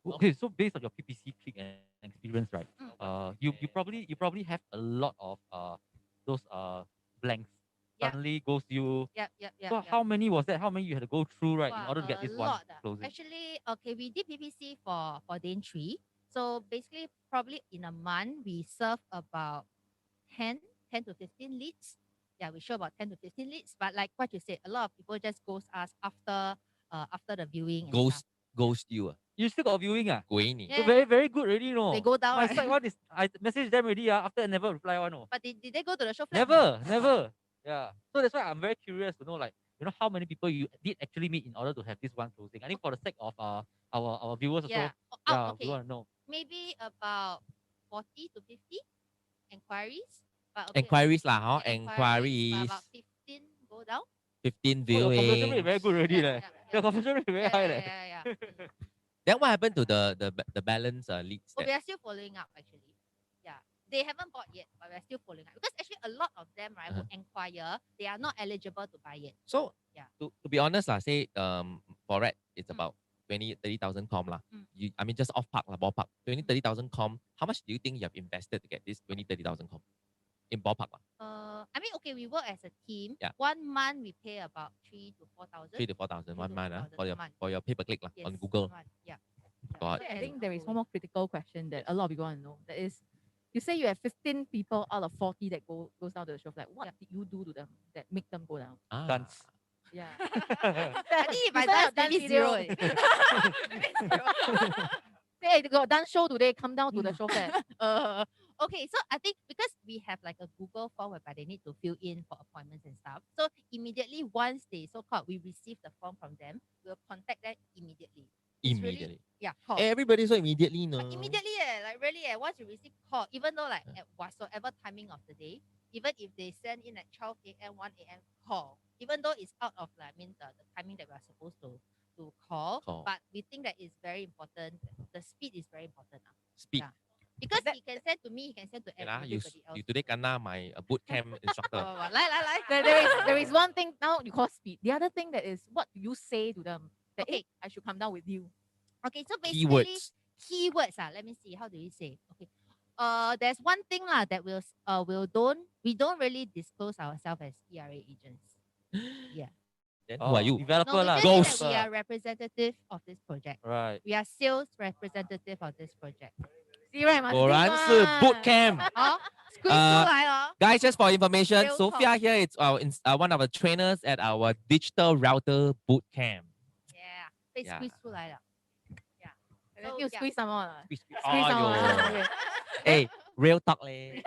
Okay, so based on your PPC click and experience, right? Mm. You probably have a lot of those blanks. Yeah. Suddenly goes you. Yep. So how many was that? How many you had to go through, right, in Wow, order to get a this one lot, closing? Actually, okay, we did PPC for Daintree. So basically, probably in a month, we serve about 10 to 15 leads. Yeah, we show about 10 to 15 leads. But like what you said, a lot of people just ghost us after the viewing and stuff. Ghost you. You still got viewing, ah? Guini. Yeah. So very, very good already, no? They go down, My right? side one is, I message them already, after I never reply one, no? But did they go to the show flat? Never. Yeah. So that's why I'm very curious to know, like, how many people you did actually meet in order to have this one closing. I think for the sake of our viewers also, Yeah. yeah, Okay. we want to know. Maybe about 40 to 50 inquiries. But okay, Enquiries lah, but Enquiries. about 15 go down. 15 Oh, your conversion rate viewings. very good already, Yeah, leh. yeah, Your conversion rate very high, leh. Yeah. Then what happened to the balance leads? Oh, that- we are still following up actually. Yeah. They haven't bought yet, but we're still following up. Because actually a lot of them, right, who inquire, they are not eligible to buy yet. So Yeah. to be honest lah, say Forex it's Mm. about 20,000-30,000 com lah. Mm. I mean just off park lah, ballpark. 20,000-30,000 com. How much do you think you have invested to get this 20,000-30,000 com? In ballpark lah. I mean, okay, we work as a team. Yeah. 1 month we pay about 3 to 4,000. 3 to 4,000 1 month 4,000 for a your month. for your pay per click lah Yes, on Google. 1 month. Yeah. God. I think there is one more critical question that a lot of people want to know. That is, you say you have 15 people out of 40 that goes down to the show. Like, what did you do to them that make them go down? Dance. Yeah. I think if I You saw your dance, maybe dance zero. video. Hey, they got dance show today. Come down to the show flat. Okay, so I think because we have like a Google form whereby they need to fill in for appointments and stuff. So immediately once they so-called we receive the form from them, we'll contact them immediately. it's really Immediately. yeah call. Everybody so immediately, no. Like immediately, like really, once you receive call, even though like at whatsoever timing of the day, even if they send in at 12 a.m., 1 a.m. call, even though it's out of like, I mean the timing that we are supposed to call, but we think that it's very important. The speed is very important. Speed. Yeah. Because he can send to me, he can send to Yeah, everybody else. you today kena my boot camp instructor. Like. There is one thing now you call speed. The other thing that is what do you say to them? That, Okay. I should come down with you. Okay, so basically Keywords. let me see, how do we say? Okay. There's one thing that we don't really disclose ourselves as ERA agents. Yeah. Then who are you? Developer No, we lah. just say that we Developer. are representative of this project. Right. We are sales representative of this project. See right, must do 果然是 boot one. camp. 哦，squeeze 出来了。 Guys, just for information, Real Sophia here is one of the trainers at our digital router boot camp. Yeah，被 Yeah. squeeze 出来了。Yeah. And then So, you yeah. squeeze some more. Squeeze, squeeze. Squeeze some more. Aiyo. Okay. Hey, real talk leh.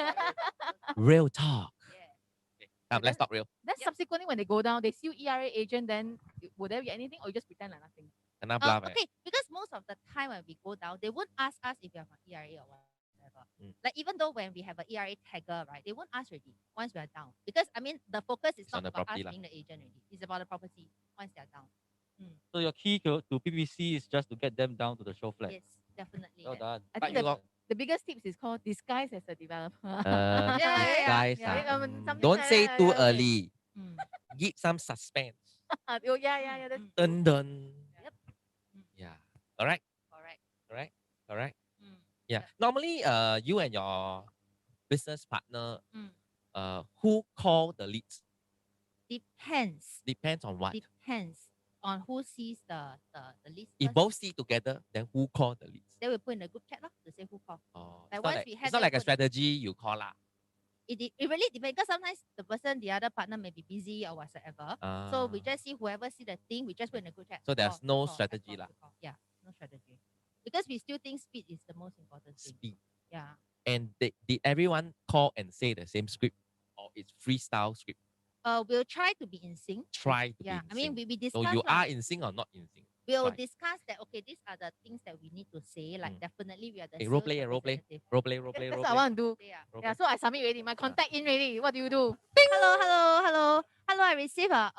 Real talk. Yeah. Okay, come, let's talk real. Then subsequently when they go down, they see you ERA agent, then will there be anything or you just pretend like nothing? Kena bluff eh. Okay, because most of the time when we go down, they won't ask us if we have an ERA or whatever. Like even though when we have an ERA tagger, right, they won't ask already once we are down. Because I mean the focus is It's on not the about us property lah. being the agent already. It's about the property once they are down. So your key to PPC is just to get them down to the show flat. Yes, definitely. Well done. I But think you got the biggest tips is called disguise as a developer. yeah. guys, Yeah, something don't like say that, too yeah, okay. early. Mm. Give some suspense. Oh yeah. That's Dun dun. Yep. Yeah. All right. Correct. Correct. Mm. Yeah. Normally, you and your business partner, Mm. who call the leads? Depends. Depends on what. Depends on who sees the list. If first. both see together, then who call the leads? Then we put in the group chat lah to say who call. Oh, Like it's not once like, we it's have not that like a put- strategy you call lah. It really depends because sometimes the person, the other partner may be busy or whatsoever. So we just see whoever see the thing, we just put in the group chat. So there's Call, no call, strategy call, lah. call. Yeah, no strategy. Because we still think speed is the most important thing. Speed. Yeah. And did everyone call and say the same script, or it's freestyle script? We'll try to be in sync. Try to Yeah, be in I mean sync. we discuss. So you lah. are in sync or not in sync? We'll Right. discuss that. Okay, these are the things that we need to say. Like definitely we are the Hey, role sales play, role play. representative. Role play, role play, that's role what I play. want to do. Yeah. Role Yeah, play. so I submit already. My contact in already. What do you do? Hello. I received a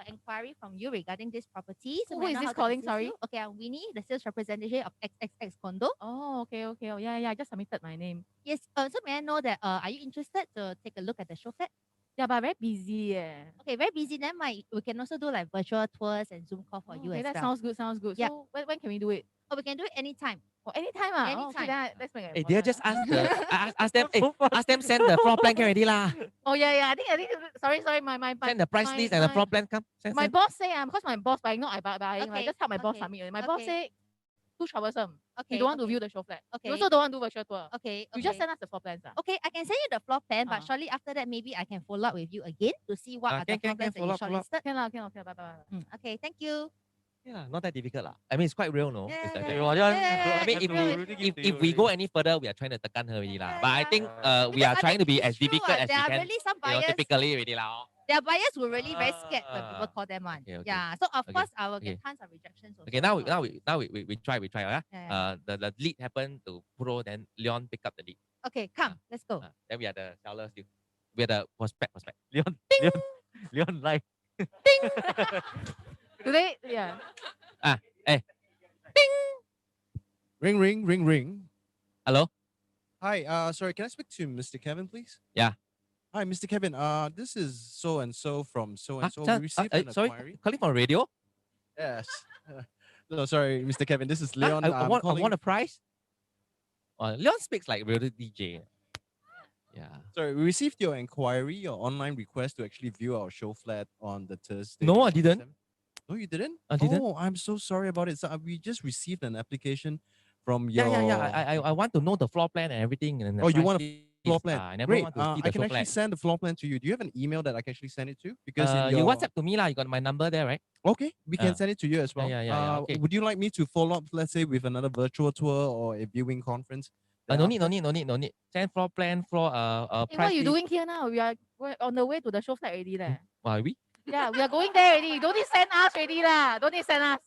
inquiry from you regarding this property. So Who may I is know this how to calling? assist Sorry. you? Okay, I'm Winnie, the sales representative of XXX condo. Oh, okay. Oh, yeah. I just submitted my name. Yes. So may I know that are you interested to take a look at the show flat? Yeah, but very busy. Okay, very busy. Then we can also do like virtual tours and Zoom call for you okay, as that well. sounds good. Yeah. So when can we do it? Oh, we can do it anytime. Oh, anytime. Oh, okay, Anytime. then let's make it. Hey, they just ask ask them. Hey, ask them send the floor plan already lah. Oh yeah. I think. Sorry. My Send the price list and the floor plan. Come. Send. My boss say because my boss buying, not I buying. Right? Okay, Just help my boss okay, submit. My boss say too troublesome. Okay. You don't want to okay, view the show flat. Okay. You also don't want to do virtual tour. Okay. You just send us the floor plans. Okay, I can send you the floor plan, but Ah. shortly after that, maybe I can follow up with you again to see what are the floor plans that you follow up. shortlisted. Can lah. Bye. Okay, thank you. Yeah, not that difficult lah. I mean, it's quite real, no? Yeah, It's like yeah, that. yeah. I mean, if we go any further, we are trying to tekan her already lah. But I think we are Because trying to be it's as true, difficult as we there are can. really some You know, buyers. typically already lah. There are buyers who really very scared when people Ah. call them on. Okay. Yeah, so of Okay, course I will okay. get tons of rejections. Also Okay, now we try, yeah. Yeah. The lead happened to Pro, then Leon pick up the lead. Okay, come, let's go. Then we are the sellers still. We are the prospect. Leon live. Today, yeah. Ring. Hello? Hi, sorry, can I speak to Mr. Kevin, please? Yeah. Hi, Mr. Kevin. This is so and so from so and so. Huh? We received an Sorry, inquiry. calling from radio? Yes. No, sorry, Mr. Kevin. This is Huh? Leon. I I'm want calling. a prize. Leon speaks like radio DJ. Yeah. Sorry, we received your inquiry, your online request to actually view our show flat on the Thursday. No, I didn't. No, you didn't? I didn't. Oh, I'm so sorry about it. So we just received an application from your. Yeah. I want to know the floor plan and everything. And the Oh, you price want a list. floor plan? I never Great. want to see I the can floor actually plan. send the floor plan to you. Do you have an email that I can actually send it to? Because in You your... WhatsApp to me lah. You got my number there, right? Okay, we can Ah. send it to you as well. Yeah, okay. Would you like me to follow up, let's say, with another virtual tour or a viewing conference? No need. Send floor plan, Hey, what price are you list. doing here now? We're on the way to the show flat already there. Why we? Yeah, we are going there already. Don't need send us already lah. Don't need send us.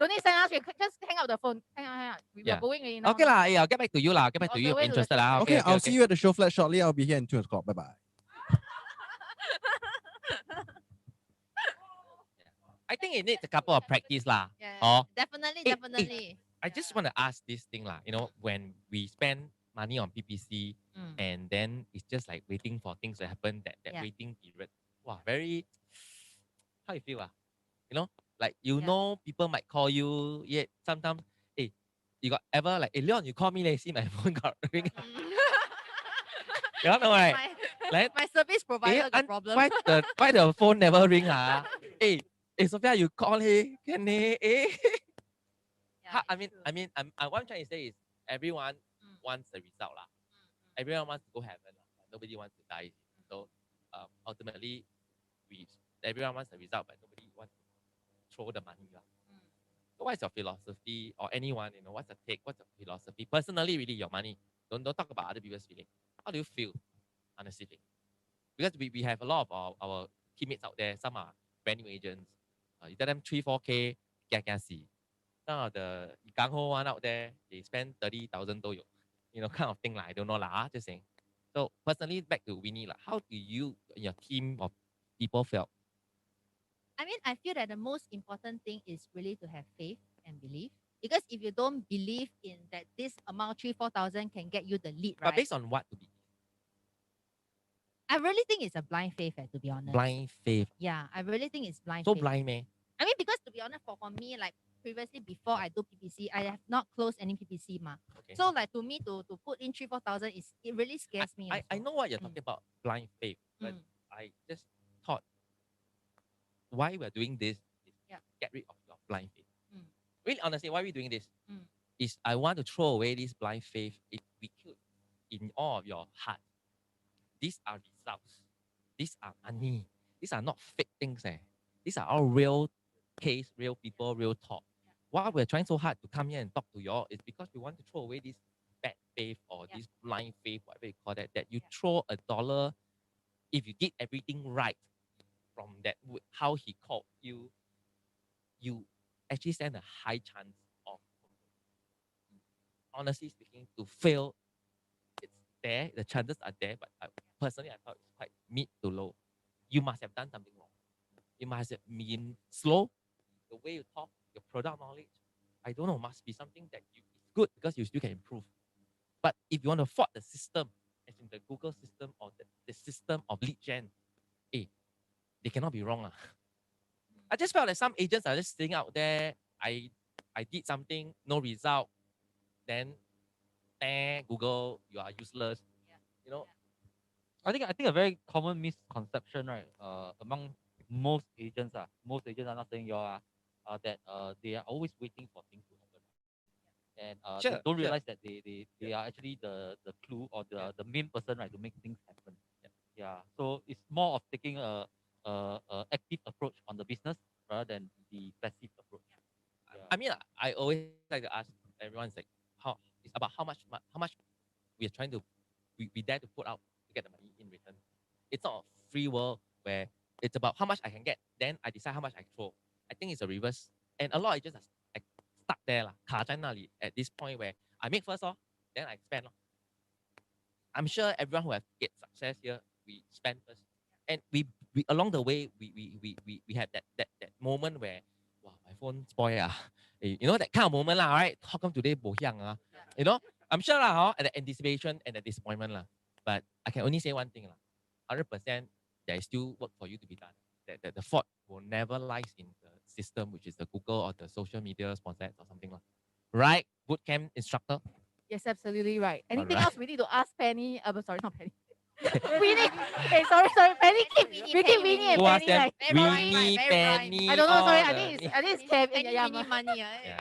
Don't need send us. We could just hang up the phone. Hang on. We Yeah. are going already now. Okay lah, yeah, I'll get back to you lah. I'll get back On to the you if way to the interested show lah. flat. Okay, Okay, I'll see you at the show flat shortly. I'll be here in 2 o'clock. Bye bye. I think it needs a couple of practice lah. Yeah, Or definitely, eh, eh, definitely. I just want to ask this thing lah. You know, when we spend money on PPC Mm. and then it's just like waiting for things to happen, that Yeah. waiting period. Wow, very how you feel ah? You know, like you Yeah. know people might call you, yet sometimes, hey, you got ever like, hey Leon, you call me, see my phone got ring. You all know, right? Like, My service provider got problem. why the phone never ring ah? Hey, Sophia, you call hey, can hey, eh? Yeah, I it's mean, true. what I'm trying to say is everyone Mm. wants the result lah. Everyone wants to go heaven lah. Nobody wants to die. So ultimately, everyone wants the result, but nobody wants to throw the money lah. Mm. So what's your philosophy, or anyone, you know, what's the take? What's your philosophy? Personally, really, your money. Don't talk about other people's feeling. How do you feel, honestly? Because we have a lot of our teammates out there. Some are brand new agents. You tell them 3-4K, can see. Some of the gang ho one out there, they spend 30,000 doyo. You know, kind of thing lah. I don't know lah. Just saying. So personally, back to Winnie lah. How do you and your team of people felt? I mean, I feel that the most important thing is really to have faith and belief. Because if you don't believe in that this amount 3,000-4,000 can get you the lead, But right? based on what to be? I really think it's a blind faith, to be honest. Blind faith. Yeah, I really think it's blind So faith. blind, man. I mean, because to be honest, for me, like previously before I do PPC, I have not closed any PPC ma. Okay. So like to me to put in 3,000-4,000 it really scares me. I also. know what you're Mm. talking about, blind faith, but Mm. I just thought why we're doing this is Yeah. get rid of your blind faith. Mm. Really, honestly, why are we doing this? Mm. Is I want to throw away this blind faith. It we could in all of your heart. These are results. These are money. These are not fake things. These are all real case, real people, real talk. Why we're trying so hard to come here and talk to y'all is because we want to throw away this bad faith or Yeah. this blind faith, whatever you call that, that you Yeah. throw $1 if you did everything right from that how he called you, you actually stand a high chance of, honestly speaking, to fail. It's there, the chances are there, but personally I thought it's quite mid to low. You must have done something wrong. You must have been slow. The way you talk, your product knowledge, I don't know, must be something that it's good because you still can improve. But if you want to fault the system, as in the Google system or the system of lead gen, they cannot be wrong. I just felt like some agents are just sitting out there. I did something, no result. Then, Google, you are useless. Yeah. You know, I think a very common misconception, right? Among most agents are not saying you are that they are always waiting for things to happen. And Sure, they don't sure. realize that they are actually the clue or the main person, right, to make things happen. Yeah. So it's more of taking a active approach on the business rather than the passive approach. Yeah. I mean, I always like to ask everyone's like, it's about how much we are trying to we dare to put out to get the money in return. It's not a free world where it's about how much I can get, then I decide how much I throw. I think it's a reverse, and a lot of agents are like stuck there lah, 卡在那里 at this point where I make first then I spend I'm sure everyone who have get success here, we spend first, and we along the way we had that moment where wow, my phone spoil you know that kind of moment lah, right? How come today bo hiang you know, I'm sure lah, at the anticipation and the disappointment lah. But I can only say one thing lah, 100% there is still work for you to be done. That the fault will never lies in the system, which is the Google or the social media sponsors or something lah. Right? Bootcamp instructor. Yes, absolutely right. Anything Alright. else we need to ask Penny? Sorry, not Penny. Winnie. Okay, sorry. Penny keep we keep Winnie and Who asked Penny them? like. Very rhyme, Winnie, very rhyme. Penny. I don't know. Sorry, all I the- think it's Kevin. Penny, Yeah, Winnie, money. Yeah.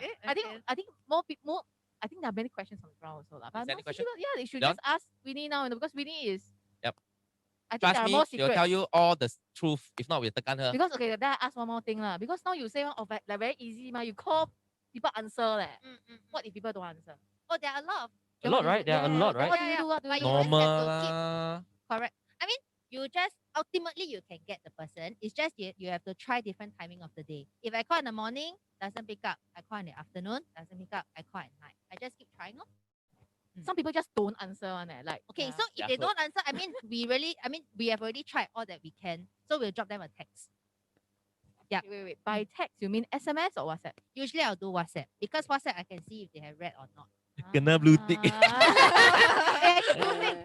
I think more people. I think there are many questions on the ground also lah. But Is there any most question? people, yeah, they should Leon? just ask Winnie now, because Winnie is. Yep. I think Trust there are me, more she'll secrets. tell you all the truth. If not, we'll tekan her. Because okay, then I ask one more thing lah. Because now you say like very easy ma. You call people answer leh. What if people don't answer? Oh, there are a lot of A lot, right? There are a lot, Then right? what do you do? What do But you you do? just have Normal to keep lah. correct. I mean, you just ultimately you can get the person. It's just you have to try different timing of the day. If I call in the morning, doesn't pick up. I call in the afternoon, doesn't pick up. I call at night. I just keep trying. Lor. Some people just don't answer on it. Like, Okay, yeah. so if Yeah, they so- don't answer, we have already tried all that we can. So we'll drop them a text. Yeah. Wait. By text, you mean SMS or WhatsApp? Usually I'll do WhatsApp because WhatsApp I can see if they have read or not. Kena blue tick.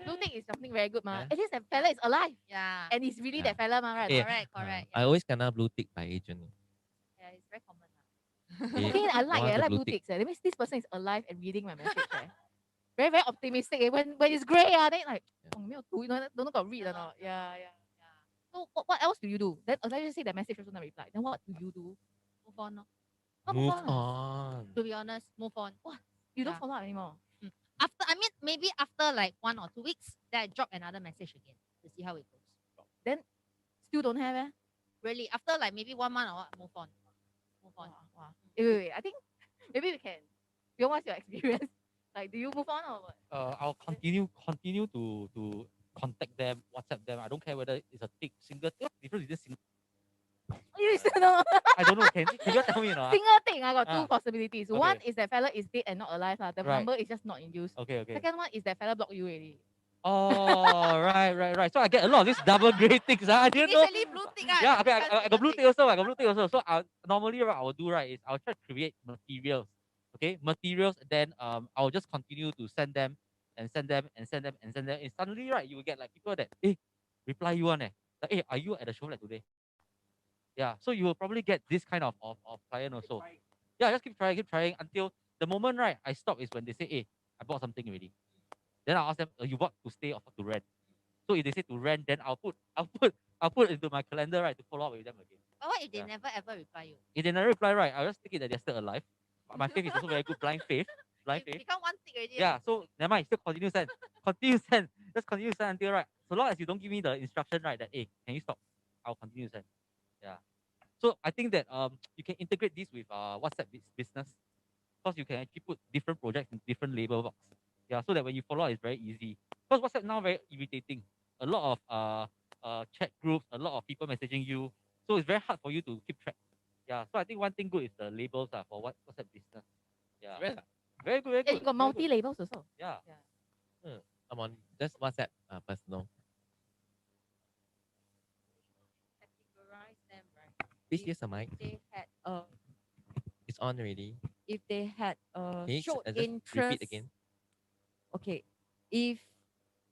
Blue tick is something very good, ma. Yeah. At least that fella is alive. Yeah. And it's really Yeah. that fella, ma, right? Eh, Correct, correct. I always kena blue tick by agent. Yeah, it's very common. Eh, Okay, I want the like blue blue tick. ticks. That means this person is alive and reading my message. Very, very optimistic. When it's grey, then like, Yeah. 没有读, don't know got read or not. Yeah. So what else do you do? Then let's just say the message also not reply. Then what do you do? Move on. Lor. Oh, Move on. on. To be honest, move on. You don't Yeah. follow up anymore. Maybe after like 1 or 2 weeks, then I drop another message again to see how it goes. Still don't have, eh? Really, after like maybe 1 month or what, move on. Move on. Wow. Wait. I think maybe we can. Bjorn, what's your experience? Like, do you move on or what? I'll continue to contact them, WhatsApp them. I don't care whether it's a tick, single tick. Difference is just single. You still know. I don't know. Can you tell me? No? Single thing, I got two Ah. possibilities. Okay. One is that fella is dead and not alive. The Right. number is just not in use. Okay. Second one is that fella block you already. Oh, right. So I get a lot of these double grey ticks. I didn't know. Initially blue tick. Yeah, okay. I got blue tick also. So normally what I will do is I'll try to create materials. Okay, materials. Then I'll just continue to send them and send them. And suddenly you will get like people that reply you on like, are you at the show like today? Yeah. So you will probably get this kind of client also. Yeah, just keep trying until the moment I stop is when they say, I bought something already. Then I'll ask them, you bought to stay or to rent? So if they say to rent, then I'll put into my calendar to follow up with them again. But what if they Yeah. never ever reply you? If they never reply, I'll just take it that they're still alive. But my faith is also very good, blind faith. You become one tick already. Yeah, so never mind, still continue send. Just continue send until so long as you don't give me the instruction that can you stop? I'll continue send. Yeah. So I think that you can integrate this with WhatsApp business, because you can actually put different projects in different label box. Yeah, so that when you follow up, it's very easy. Because WhatsApp now very irritating. A lot of chat groups, a lot of people messaging you. So it's very hard for you to keep track. Yeah, so I think one thing good is the labels for WhatsApp business. Yeah. Well, Very good, very Yeah, good. you got very multi labels also. good. Yeah. I'm on just WhatsApp personal. Categorize them, right? Please use the mic. They had It's on already. if they had Can you showed just interest repeat again? Okay, if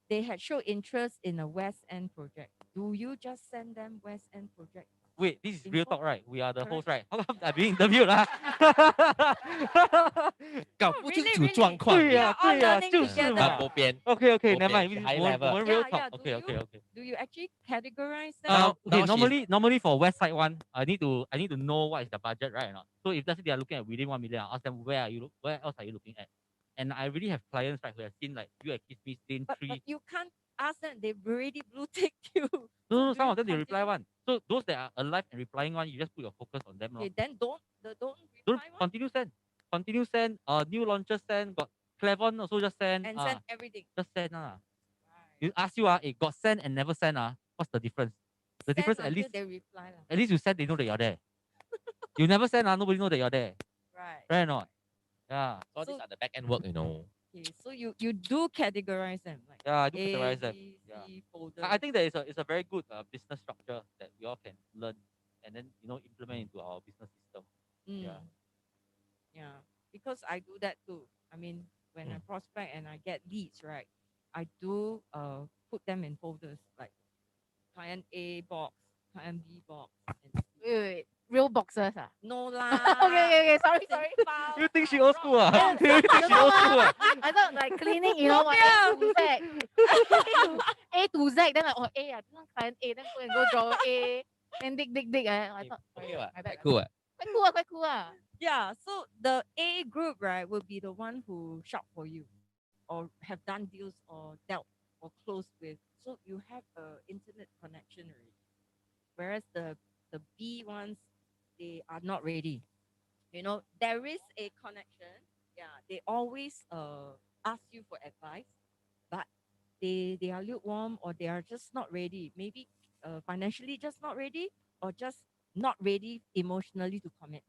they had showed interest in a West End project, do you just send them West End project? Wait, this is real Info? talk, right? We are the host, right? Correct. How come I'm being interviewed, 搞不清 really, 楚 really. 状况。对呀， all 对呀， learning 就是 together. 啊，嘛。不边。 Okay, 不 never 边 mind. 是 high 我们 level。 real Yeah, talk. do Okay. you- Do you actually categorize them? Now Okay, she's- normally for West Side one, I need to know what is the budget, right? Or not? So if let's say they are looking at within 1 million, I'll ask them where else are you looking at? And I really have clients who have seen like you at Kiss Me Stain but 3. you can't ask them. They've already blue ticked you. No, do some you of them they reply continue? one. So those that are alive and replying one, you just put your focus on them. Okay, then don't Don't reply one continue send. New launches send. Got Clevon also just send. and send everything. Just send. Right. You ask you got send and never send what's the difference? The Send difference at until least they reply lah. at least you send, they know that you're there. You never send nobody know that you're there. Right. Right or not? Yeah. All these So- are the back end work, Okay, so you do categorize them like Yeah, I do A, categorize them. B, Yeah. C folder. I think that it's a very good business structure that we all can learn and then implement into our business system. Yeah. Yeah, because I do that too. I mean, when I prospect and I get leads, right, I do put them in folders like client A box, client B box, and Wait. Real boxers. no lah. Okay. Sorry. File, You think she old school? You Yeah. think she old school? I thought like cleaning, what A to Z. A to Z. Then like, A, this one client A. Then go and go draw A. Then dig. I thought, Okay, what? my bad. Cool. What? Quite cool. Yeah, so the A group, right, will be the one who shop for you or have done deals or dealt or closed with. So you have a internet connection already. Whereas the B ones, they are not ready. There is a connection. Yeah, they always ask you for advice, but they are lukewarm or they are just not ready. Maybe financially just not ready, or just not ready emotionally to commit.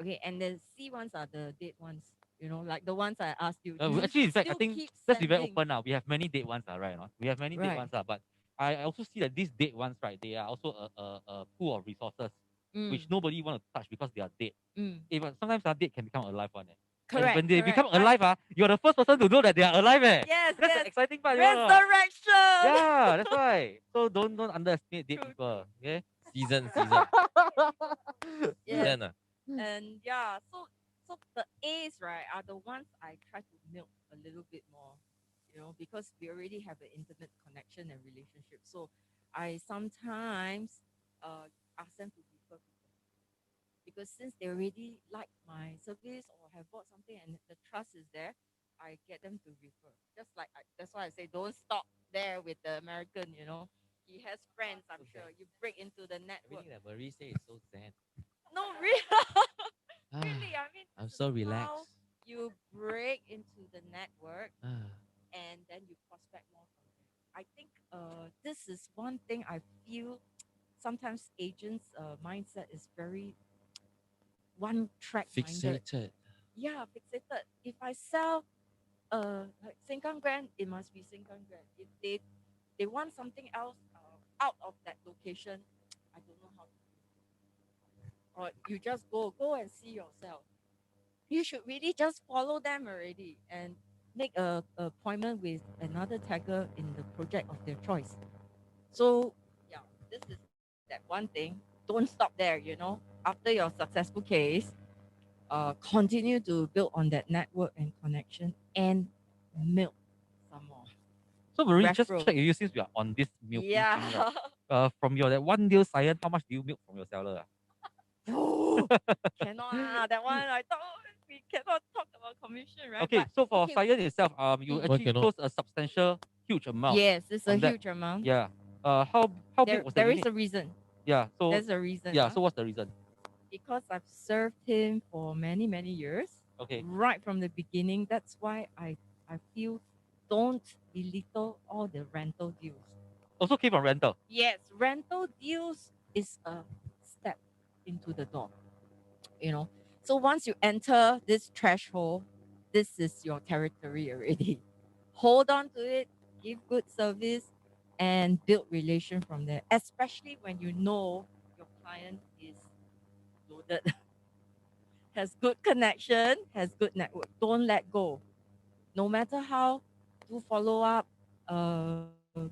Okay, and the C ones are the date ones. You know, like the ones I asked you. Do you Actually, in fact, I still think keep let's be very sending? open now. We have many date ones, right? No? We have many date Right. ones, but I also see that these date ones, right, they are also a pool of resources which Mm, nobody want to touch because they are dead. mm. But sometimes our date can become alive one. And Correct. when they become correct. alive, you're the first person to know that they are alive. Yes, That's the yes. exciting part. You know or not? Resurrection. Yeah, that's why. So don't underestimate date True, people. Okay. Season. Yes. Season. And yeah, so the A's, right, are the ones I try to milk a little bit more, you know, because we already have an intimate connection and relationship. So I sometimes ask them to refer people, because since they already like my service or have bought something and the trust is there, I get them to refer. Just like that's why I say don't stop there with the American. You know, he has friends. I'm sure you break into the network. Everything that Marie says is so zen. No, really, Ah, really. I mean, I'm this so is how relaxed. you break into the network Ah, and then you prospect more from there. I think this is one thing I feel sometimes agents' mindset is very one track minded. fixated. Yeah, fixated. If I sell like Sengkang Grand, it must be Sengkang Grand. If they want something else out of that location, I don't know how to do it. Or you just go and see yourself. You should really just follow them already and make a appointment with another tagger in the project of their choice. So yeah, this is that one thing. Don't stop there, you know. After your successful case, continue to build on that network and connection and milk some more. So Marie, just Referral. check with you since we are on this milking thing, Yeah. right? From your that one deal sign, how much do you milk from your seller? Oh, cannot that one. I thought we cannot talk about commission, right? Okay, But so for okay, Cyan itself, you Mm. Why actually cannot? close a substantial, huge amount. yes, it's a on that. huge amount. Yeah. How There, big was the there is limit? a reason. Yeah. So There's a reason. yeah. huh? So what's the reason? Because I've served him for many, many years. Okay. Right from the beginning. That's why I feel don't belittle all the rental deals. Also came from rental. Yes, rental deals is a step into the door. You know, so once you enter this threshold, this is your territory already. Hold on to it, give good service, and build relation from there. Especially when you know your client is loaded, has good connection, has good network. Don't let go. No matter how, do follow up.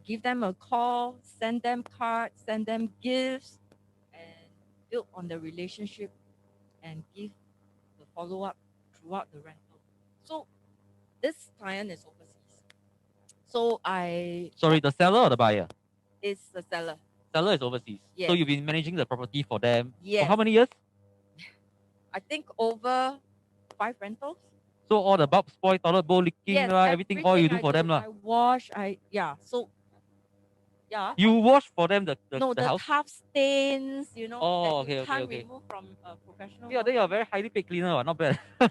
Give them a call, send them cards, send them gifts, and build on the relationship and give the follow up throughout the rental. So this client is overseas. So I Sorry, the seller or the buyer? is the seller. Seller is overseas. So Yes. you've been managing the property for them for Yes. how many years? I think over 5 rentals. So all the bulb spoil, toilet bowl leaking, Yes, everything all you do I for them, lah. I wash. So yeah. You wash for them the No, the house. tough stains, you know, Oh, that okay, you okay, can't okay. remove from a professional. Yeah, then you're a washer. very highly paid cleaner, not bad. Not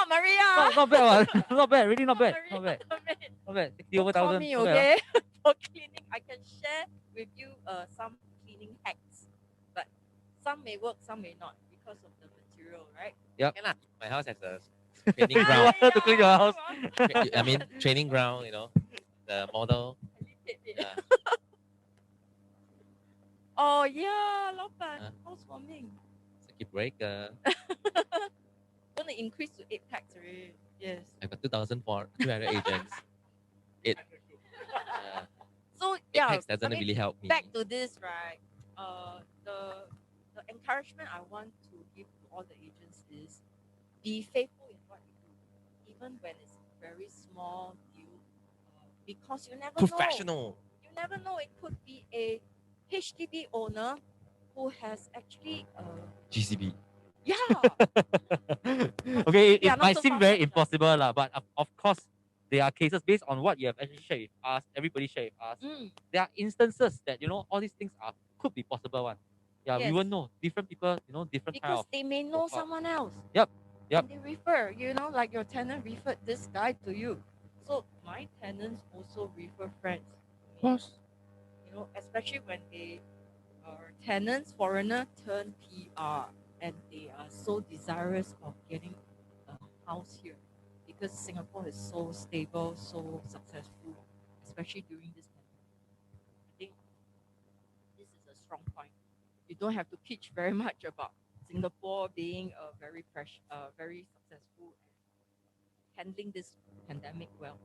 Maria. not bad, not bad, really not bad, Maria, not bad, not bad. not bad. 60 Don't over call 1,000. me, not bad, okay? For cleaning, I can share with you some cleaning hacks, but some may work, some may not because of the material, right? Okay lah. My house has a training You ground. want her to clean your house? I mean, training ground. You know, the model. Yeah. Oh yeah, 老板 Huh? housewarming. Circuit breaker. Gonna increase to 8 packs already. Yes. I got 2,300 agents. It. So 8 yeah, packs doesn't I mean, really help me. back to this, right? The encouragement I want to give to all the agents is be faithful in what you do, even when it's a very small deal, because you never know. Professional. You never know. It could be a HDB owner who has actually GCB. yeah. Okay, it Yeah, not might so seem far-fetched, very impossible, lah, but of course, there are cases based on what you have actually shared with us, everybody shared with us. There are instances that, all these things could be possible one. Yeah, we Yes. won't know. Different people, different kind Because of. they may know profile. someone else. Yep. And they refer, like your tenant referred this guy to you. So my tenants also refer friends. to me. You know, especially when they are tenants, foreigner turn PR, and they are so desirous of getting a house here because Singapore is so stable, so successful, especially during this pandemic. I think this is a strong point. You don't have to pitch very much about Singapore being a very successful and handling this pandemic well.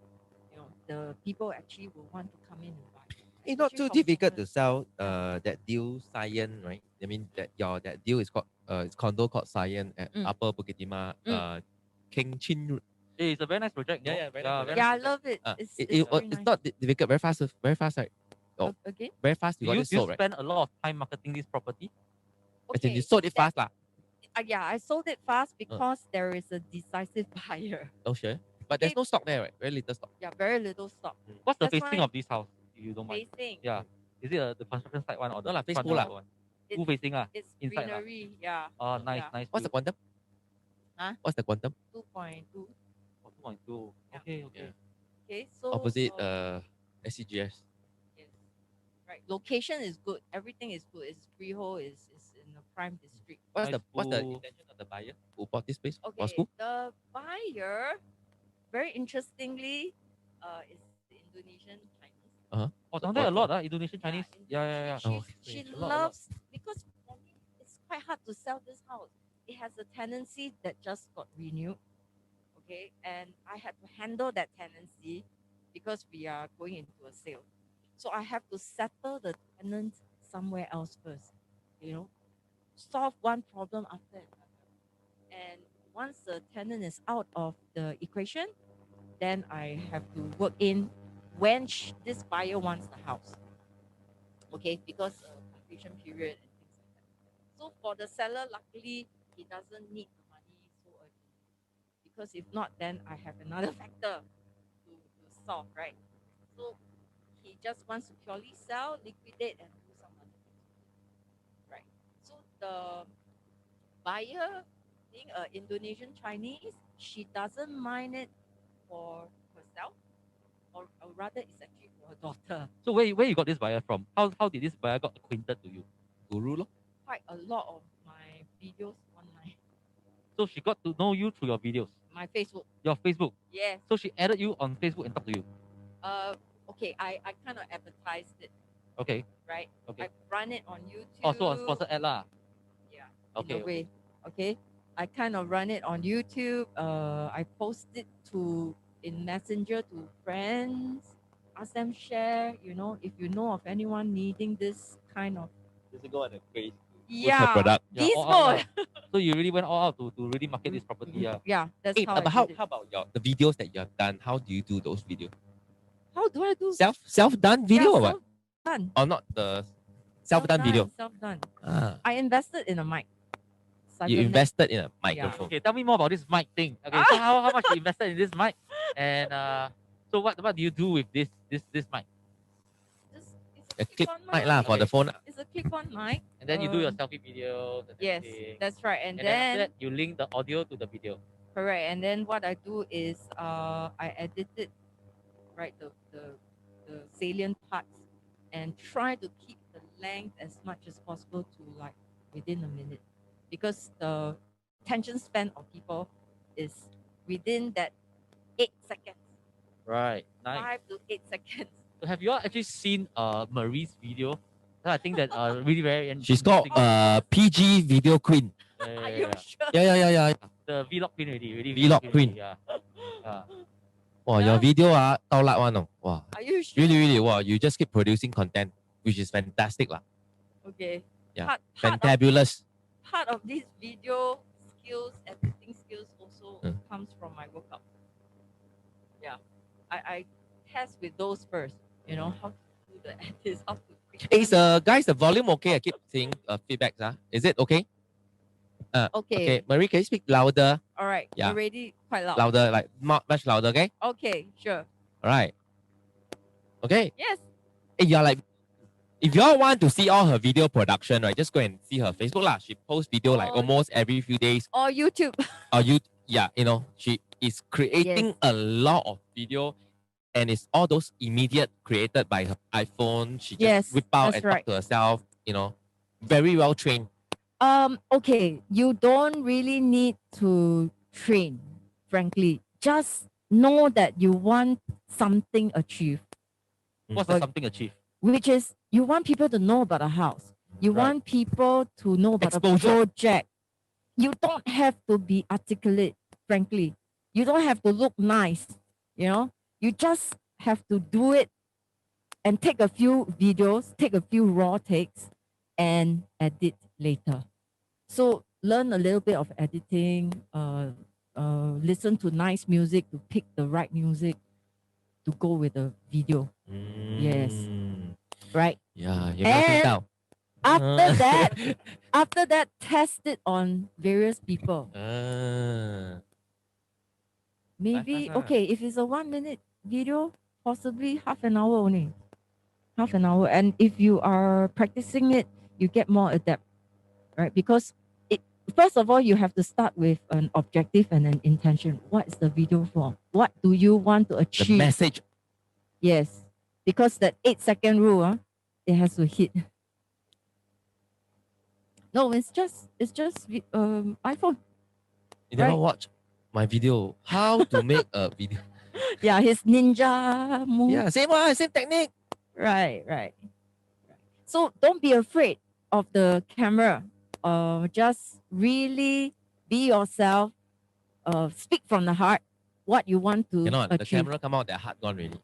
You know, the people actually will want to come in and buy. It's not especially too difficult to houseowners. sell that deal Sion, right? I mean that deal is called it's condo called Sion at Mm. Upper Bukit Timah, Keng Chin Road. It's a very nice project. Yeah, no? yeah, very nice project. Yeah, I love it. It's very It's nice. not difficult, very fast, right? Oh, Again? very fast. You Do got you, this do you sold, right? spend a lot of time marketing this property? As in you sold it that- fast, lah. Yeah, I sold it fast because there is a decisive buyer. Oh, sure. But there's Okay. no stock there, right? Very little stock. Yeah, very little stock. What's the That's facing why- of this house? If you don't mind. Facing. Yeah. Is it the construction site one or the No lah, face front full house lah. one? It's, Full facing lah. it's inside lah. greenery. Yeah. Oh, nice, Yeah. nice. What's the view. quantum? Huh? What's the quantum? 2.2. Oh, 2.2. Yeah. Okay, okay. Okay, so Opposite SCGS. yes. Right. Location is good. Everything is good. It's freehold. Is in a prime district. What's Nice the pool. intention of the buyer who bought this place for Okay. school? The buyer, very interestingly, is Indonesian Chinese. Oh, down there a lot, Indonesian Chinese. Yeah, Yeah. Oh, She a lot. loves because for me it's quite hard to sell this house. It has a tenancy that just got renewed. Okay, and I had to handle that tenancy because we are going into a sale. So I have to settle the tenant somewhere else first. You know, solve one problem after another. And once the tenant is out of the equation, then I have to work in when this buyer wants the house. Okay, because completion period and things like that. So for the seller, luckily, he doesn't need the money so urgently. Because if not, then I have another factor to solve, right? So he just wants to purely sell, liquidate, and do some other things. Right. So the buyer, being an Indonesian Chinese, she doesn't mind it for herself, or rather, it's actually for her daughter. So where you got this buyer from? How did this buyer got acquainted to you? Guru lor. Quite a lot of my videos online, So she got to know you through your videos, my Facebook. your Facebook. Yes. So she added you on Facebook and talked to you. Okay, I kind of advertised it, Okay. right? Okay. I run it on YouTube. Also on sponsored ad lah. Yeah. Okay. In a way. Okay. I kind of run it on YouTube. I post it in Messenger to friends. Ask them share. You know, if you know of anyone needing this kind of Just go on a craze. yeah, product. Yeah, this all out mode. lah. So you really went all out to really market this property. Yeah. Yeah, that's Hey, how. but I how did it. about the videos that you have done? How do you do those videos? How do I do Self done video or what? Self-done. Or not the self done video? Self-done. Ah, I invested in a mic. you Suddenly- invested in a microphone. Okay, tell me more about this mic thing. Okay, so how much you invested in this mic? And so what do you do with this mic? It's A clip clip-on mic lah for the phone. It's a clip-on mic. And then you do your Um, selfie videos. And Yes, everything. that's right. And, And then after then that, you link the audio to the video. correct. And then what I do is I edit it, right, the salient parts, and try to keep the length as much as possible to like within a minute, because the attention span of people is within that 8 seconds, Right. Nice. 5 to 8 seconds. So have you all actually seen Marie's video? So I think that really very She's called interesting. PG Video Queen. Are you sure? Yeah. The vlog queen already. Really Vlog queen. Yeah. Yeah. Wow, Yeah. your video tao lat one oh. Wow. Are you sure? Really, wow. You just keep producing content, which is fantastic lah. Okay. Yeah. Part Fantabulous. of these video skills, editing skills also Mm. comes from my workout. Yeah. I test with those first, you know, how to do the edits, how to Hey, guys, the volume okay? I keep seeing feedbacks. Is it okay? okay. Okay, Marie, can you speak louder? All right. Yeah. Already quite loud. Louder, like much louder, okay? Okay, sure. All right. Okay. Yes. Hey, you're like, if y'all want to see all her video production, right, just go and see her Facebook lah. She posts video like Oh. almost every few days. Or YouTube. Or she is creating a lot of video, and it's all those immediate created by her iPhone. She just Yes, whip out that's and right. talk to herself. You know, very well trained. Okay, you don't really need to train, frankly. Just know that you want something achieved, What's For- that something achieved? which is you want people to know about the house. You Right. want people to know about the Exposure. project. You don't have to be articulate, frankly. You don't have to look nice, you know. You just have to do it and take a few videos, take a few raw takes, and edit later. So learn a little bit of editing, listen to nice music to pick the right music to go with the video, Yes. right? Yeah, you never think And down. After that, after that, test it on various people. Maybe, nice. okay, if it's a 1 minute video, possibly half an hour only. Half an hour. And if you are practicing it, you get more adept, right? Because first of all, you have to start with an objective and an intention. What is the video for? What do you want to The achieve? message. Yes. Because that 8-second rule, it has to hit. No, it's just iPhone. You never Right. watch my video. How to make a video? Yeah, his ninja move. Yeah, same one, same technique. Right. So don't be afraid of the camera. Just really be yourself. Speak from the heart. What you want to Cannot. The achieve. camera come out, their heart gone really.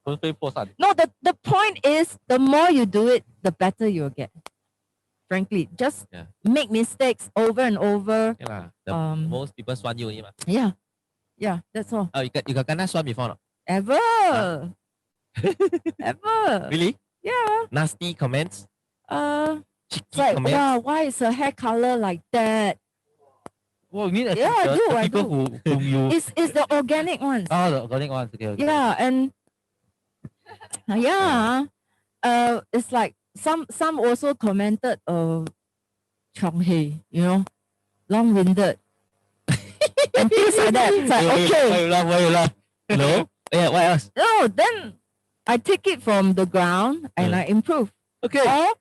分飞破散。 No, the point is the more you do it, the better you'll get. Frankly, just Yeah. make mistakes over and over. Okay lah. The most people swan you only mah. Yeah, that's all. Oh, you got kena swan before not? Ever. Ever. Really? Yeah. Nasty comments? It's Cheeky like, comments? wow, why is her hair color like that? Oh, you mean Yeah, I do, the I people whom you It's the organic ones. oh the organic ones. Okay. Yeah, and it's like some also commented Chong Hei, long-winded. And things like that. It's like, okay. Why you laugh? Hello? Yeah, what else? No, then I take it from the ground and I improve. Okay. Or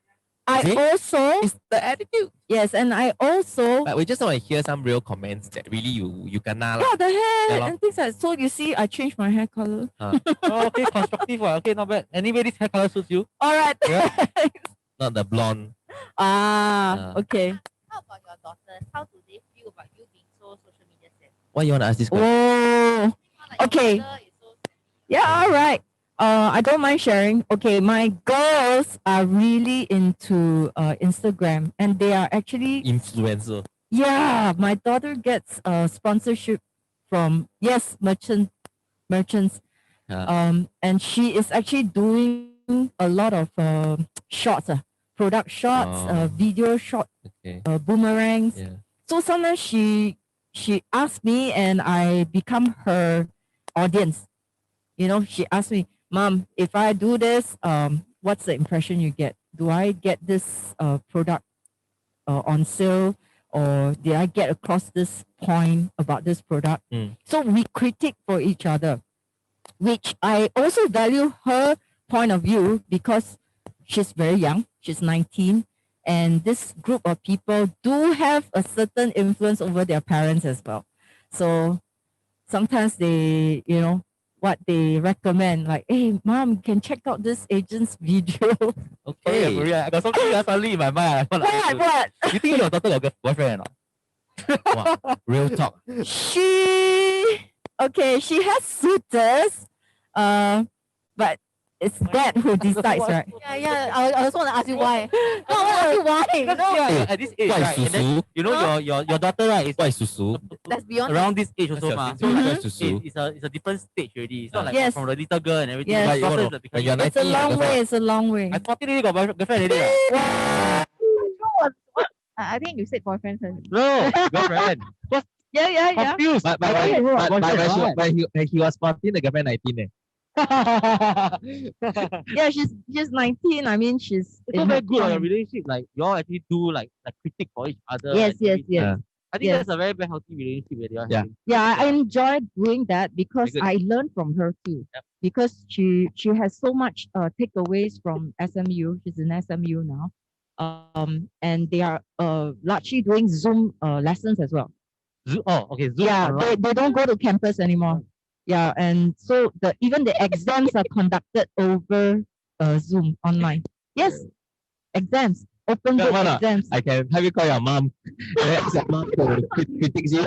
I See? also It's the attitude. yes, and I also But we just want to hear some real comments that really you kena lah. the hair Yeah lor. and things like so you see I changed my hair color. Oh, okay, constructive one. Okay, not bad. Anyway, this hair color suits you. Alright. Not the blonde. Okay. How about your daughters? How do they feel about you being so social media savvy? Why you want to ask this question? Oh, Like your Okay. daughter is so yeah, all right. I don't mind sharing. Okay, my girls are really into Instagram and they are actually Influencer. yeah, my daughter gets sponsorship from merchants. Yeah. And she is actually doing a lot of shots, product shots, Oh. video shot, Okay. boomerangs. Yeah. So sometimes she asks me and I become her audience. She asks me, Mom, if I do this, what's the impression you get? Do I get this product on sale, or did I get across this point about this product? Mm. So we critique for each other, which I also value her point of view because she's very young. She's 19. And this group of people do have a certain influence over their parents as well. So sometimes they, what they recommend, like, hey, Mom, you can check out this agent's video. Okay, Okay. Maria, I got something suddenly in my mind. What? You think your daughter got boyfriend or not? Wow. Real talk. She has suitors, but it's dad who decides, right? Yeah. I also want to ask you why. No, I want to ask you why. Because yeah, at this age, What is right? And then, susu? you know, your daughter, right, is What is susu? That's beyond. around this age also, What's your ma. thinking? So What is susu? it's a different stage already. It's not like Yes. from the little girl and everything. Yes. But But you daughter wanna- is like when you're becoming- It's a 19, long that's way. why- It's a long way. I 14 already got girlfriend already. I think you said boyfriend first. No, girlfriend. Yeah. Confused. But he was 14, the girlfriend 19. Yeah, she's 19. I mean, she's It's not very good on your relationship. Like you all actually do like critique for each other. Yes, and yes, everything. yes. I think Yes. that's a very, very healthy relationship with you. Yeah. Yeah, I enjoy doing that because good. I learn from her too. Yep. Because she has so much takeaways from SMU. She's in SMU now. And they are largely doing Zoom lessons as well. Zoom, okay. Zoom Yeah, online. they don't go to campus anymore. Yeah, and so even the exams are conducted over Zoom online. Yes, exams, open book Come on, exams. I can have you call your mom. Ask your mom to critique you.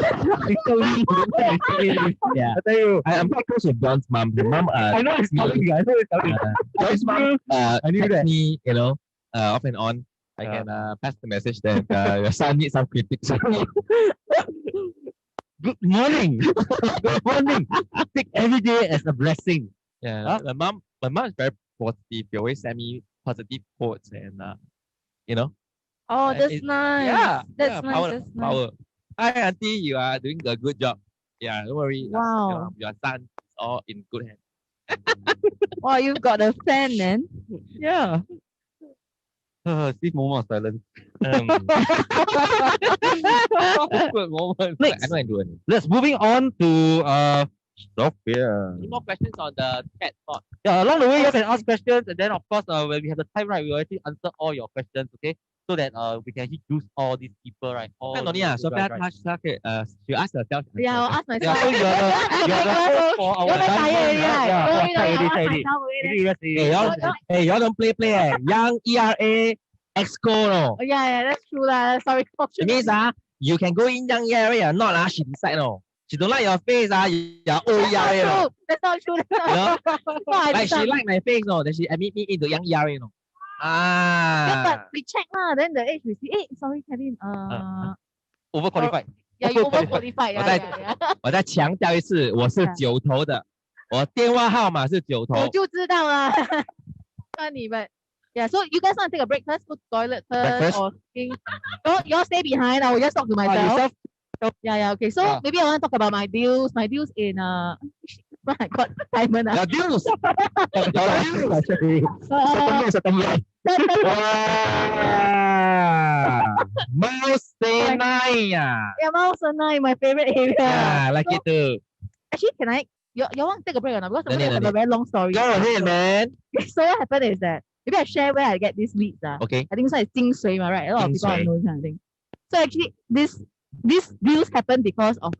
Yeah. I tell you, I'm quite close with Bjorn's mom. The mom, I know it's coming. I know it's coming. Bjorn's mom, I knew text that. me, off and on. I can pass the message that your son needs some critics. Good morning. Good morning. Take every day as a blessing. Yeah, my mom is very positive. She always send me positive quotes and Oh, that's it- nice. yeah, That's yeah, nice. power, That's nice. power. Hi, auntie, you are doing a good job. Yeah, don't worry. Wow. Your son is all in good hands. Wow, you've got a fan, man. Yeah. This moment of silence. Um, Awkward moment. I know I do it. Let's moving on to Sophia. Any more questions on the chat box? Yeah, along the way you can ask questions, and then of course when we have the time, right, we will actually answer all your questions, okay? So that we can actually choose all these people, right? All Kan these Sophia, people, right? she ask herself. Yeah, I'll ask myself. Yeah, so you're the host for our You're very tired already, right? Yeah, Oh, tired already, I'll ask tired already. myself already. Maybe you just say- Hey, y'all don't play. Young ERA Exco, no. Oh, yeah, that's true lah. Sorry. It means you can go in young ERA or not, she decide, no. She don't like your face, you're old ERA, no. That's not true. That's not true. No, I Like she decide. like my face, no. Then she admit me into young ERA, no. Yeah, but we check lah. Then the age we see. Hey, sorry, Kevin. overqualified. Yeah, you overqualified. overqualified. 我 Yeah, 再 yeah, yeah. 我再强调一次，我是九头的，我电话号码是九头。我就知道啦。那你们 Yeah, so you guys want to take a break first, go to toilet Breakfast? first, or you all stay behind. I will just talk to myself. Yeah, okay. So Yeah. maybe I want to talk about my deals. My deals in my God, Simon. Your deals. September. Mouse Day Night. Yeah, Mount Sinai, my favorite area. Yeah, I like it too. Actually, can I? You want to take a break or not? Because I'm No going to need, have no a very long story. Go ahead, man. So what happened is that maybe I share where I get these leads. Okay. I think it's like 精髓, right? A lot of people精髓. know this kind of thing. So actually, these deals happen because of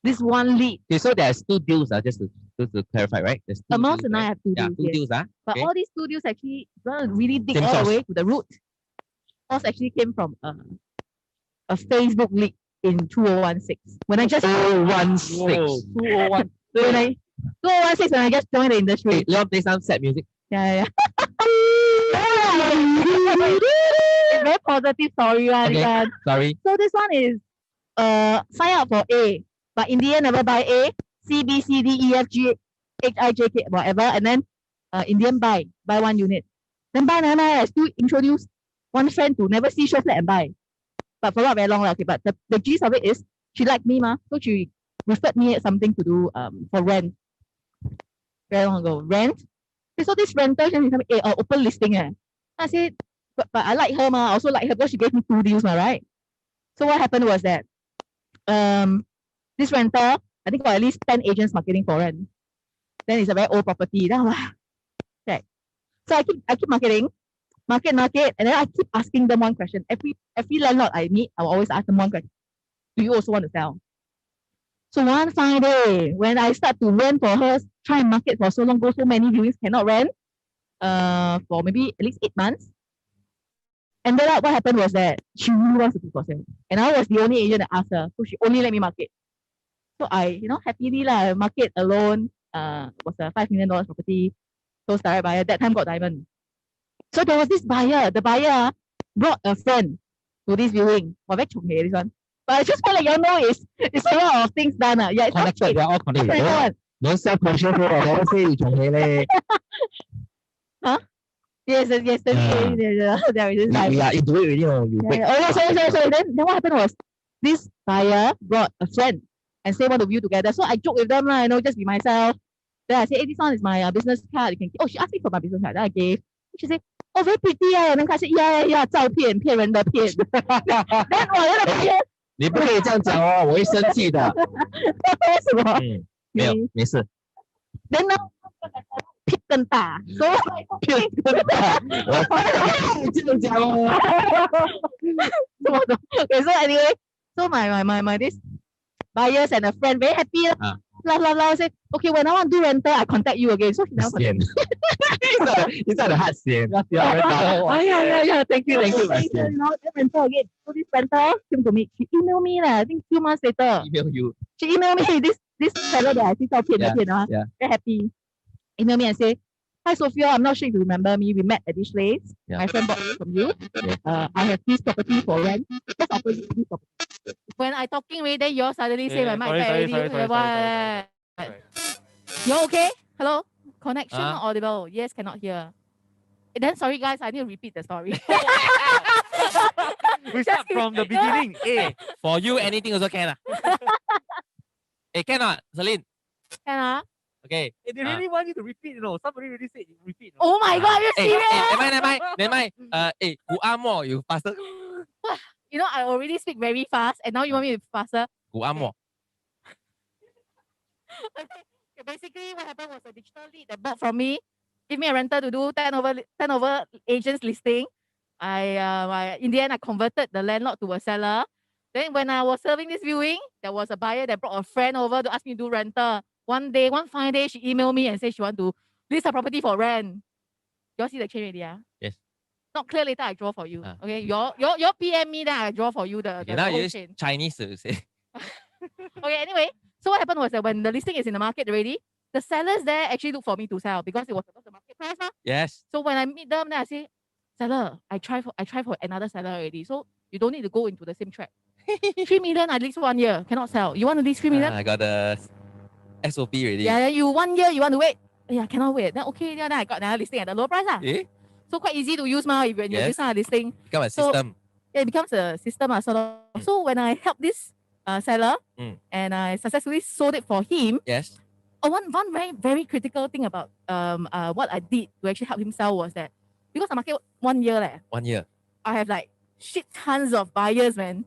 this one lead. Okay, so there's two deals, just to clarify, right? There's two Amount deals, and I right? have two Yeah, deals. two yes. deals, But okay. all these two deals actually gonna really dig Same all source. the way to the root. Source actually came from a Facebook lead in 2016. When I just 2016. 201. when I 2016 when I just joined the industry. Hey, Leon, play some sad music. Yeah. It's very positive story, right? Okay. This one. Sorry. So this one is sign up for A, but in the end never buy A, C, B, C, D, E, F, G, H, I, J, K, whatever, and then in the end buy one unit. Then buy, I still introduce one friend to never see show flat and buy. But for not very long, okay. But the gist of it is she liked me, so she referred me at something to do for rent. Very long ago. Rent. Okay, so this renter, she told me, open listing. I said, but I like her, I also like her because she gave me two deals, right? So what happened was that this renter, I think got at least 10 agents marketing for rent. Then it's a very old property. Then I'm like, okay. So I keep marketing, market, and then I keep asking them one question. Every landlord I meet, I will always ask them one question. Do you also want to sell? So one fine day, when I start to rent for her, try and market for so long, go so many viewings, cannot rent for maybe at least 8 months. And then what happened was that she really wants to do for sale. And I was the only agent that asked her, so she only let me market. So I, happily market alone, was a $5 million property, close direct buyer, that time got diamond. So there was this buyer, the buyer brought a friend to this viewing. Wow, very chunky, this one. But I just want to let you know it's a lot of things done. Yeah, it's not Connected, cheap. they're all connected. Don't self-conscious, never say you can hear. Yes, there is this buyer. We are into it already, you wait. Oh, sorry. Then what happened was this buyer brought a friend and say want to view together. So I joke with them, just be myself. Then I say, hey, this one is my business card. You can. Oh, she asked me for my business card. Then I gave. She said, oh, very pretty. And then I said, yeah, 照片骗人的骗. Then the buyer 你不可以这样讲哦，我会生气的。为什么？嗯，没有，没事。 Then now 屁更大，所以骗真的，我这样讲哦。Okay, so anyway, so my this buyers and a friend very happy lah. Ah. La say, okay, when I want to do rental, I contact you again. So she never Sian. It's not a hard sian. yeah. Thank you. my You sian. know, then rental again. So this rental came to me. She emailed me lah. I think 2 months later. Email you. She emailed me this seller that I see 照片 Yeah. very happy. Email me and say, hi Sophia, I'm not sure if you remember me. We met at this place. Yeah. My friend bought it from you. Yeah. I have this property for rent. Just offer you this property. When I talking already, then you all suddenly say my mic back already. Sorry. You okay? Hello? Connection Huh? not audible. Yes, cannot hear. Then sorry guys, I need to repeat the story. We start from the beginning. Hey, for you, anything also can. Hey, cannot, Celine. Can ah? Okay. They really want you to repeat, you know. Somebody really said repeat. Oh my god, you Hey, serious? never mind. Hey, Gu Amo, you faster. You know, I already speak very fast and now you want me to faster. Gu Amo. Okay, basically what happened was a digital lead that bought from me, give me a rental to do turnover agents listing. In the end I converted the landlord to a seller. Then when I was serving this viewing, there was a buyer that brought a friend over to ask me to do rental. One fine day, she emailed me and said she want to list her property for rent. You all see the chain already, yeah? Yes. Not clear later, I draw for you. Ah. Okay, your PM me, then I draw for you the Okay, now you whole use chain. Chinese to say. Okay, anyway, so what happened was that when the listing is in the market already, the sellers there actually look for me to sell because it was above the market price. Yes. So when I meet them, then I say, seller, I try for another seller already. So you don't need to go into the same trap. 3 million, I lease 1 year, cannot sell. You want to lease 3 million? I got the SOP already. Yeah, then you 1 year, you want to wait? Yeah, cannot wait. Then okay, then I got another listing at the lower price. Eh? So quite easy to use now if when you Yes. use a listing. Become a So- system. Yeah, it becomes a system. Sort of. So when I help this seller and I successfully sold it for him, Yes. one very, very critical thing about what I did to actually help him sell was that because the market 1 year, 1 year. I have like shit tons of buyers, man.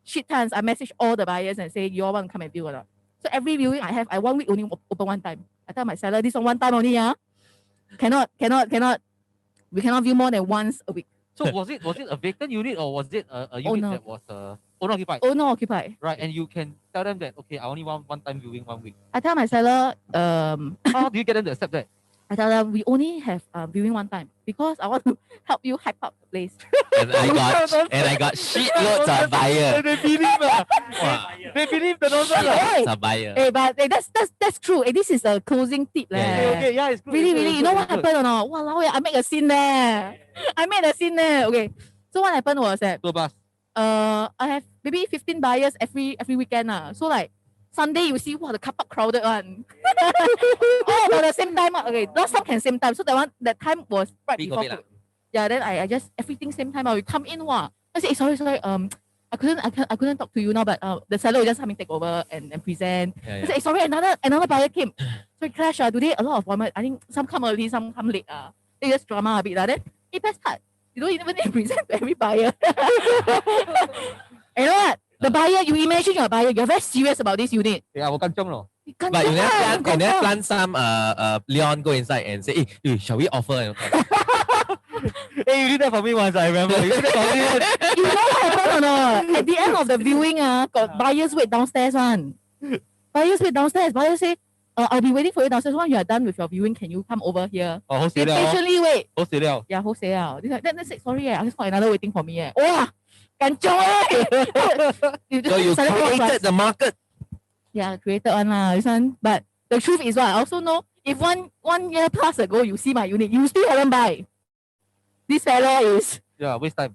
Shit tons. I message all the buyers and say, you all want to come and view or not? So every viewing I have, I 1 week only open 1 time. I tell my seller, this one time only, yeah. Cannot. We cannot view more than once a week. So was it a vacant unit or was it a unit no. that was owner occupied? Oh, no, occupy. Right, and you can tell them that okay, I only want one time viewing 1 week. I tell my seller, How do you get them to accept that? I tell them we only have viewing 1 time because I want to help you hype up the place. And I got shitloads of buyers. They believe Wow. They believe the nonsense. Hey, Some buyer. hey, but that's true. Hey, this is a closing tip. Yeah, leh. Okay, yeah, it's good. Really, it's good, really. it's You know good, what it's good. happened or not? Wow, I make a scene there. Okay. So what happened was that So bus. I have maybe 15 buyers every weekend. So like Sunday you see the car park crowded one. All at the same time. Okay, last time can same time. So that time was right before Pre-COVID lah. COVID. Yeah, then I just everything same time. We come in. I say, sorry. I couldn't talk to you now, but the seller will just come and take over and present. Yeah, I said, sorry, another buyer came. So it clash. Today a lot of appointment. I think some come early, some come late. They just drama a bit. Then best part, you don't even need to present to every buyer. You know what? The buyer, you imagine you're a buyer, you're very serious about this unit. Yeah, 我kanchong咯. But you never plan some Leon go inside and say, hey, shall we offer? Hey, you did that for me once, I remember. You did that for me once. You know what happened or not? At the end of the viewing, got buyers wait downstairs one. Buyers wait downstairs. Buyers say, I'll be waiting for you downstairs. Once you are done with your viewing, can you come over here? Oh, 好死 They 了 patiently wait. 好死了 Yeah, wholesale. Then they said, sorry, I just got another waiting for me. Wow, kanchong So you created the market. Yeah, created one lah, this one. But the truth is what I also know, if one year plus ago you see my unit, you still haven't buy. This fella is Yeah, waste time.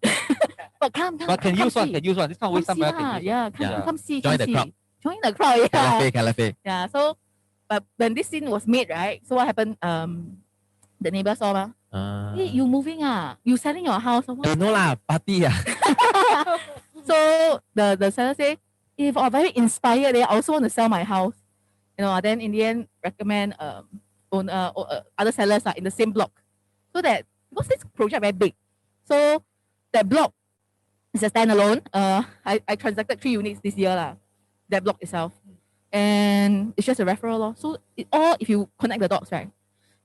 but come But can use one, see. can use one. This kind of waste Come time. see but I lah. can use Yeah, one. come, Yeah. come see. Join come the see. crowd. Join the crowd, yeah. Calafe. Yeah, so but when this scene was made, right? So what happened? The neighbor saw hey, you moving you selling your house? What? No lah, party So the seller say, if I'm very inspired, I also want to sell my house. You know, then in the end recommend other sellers in the same block. So that because this project very big. So that block It's a standalone. I transacted 3 units this year lah. That block itself, and it's just a referral law. So if you connect the dots, right,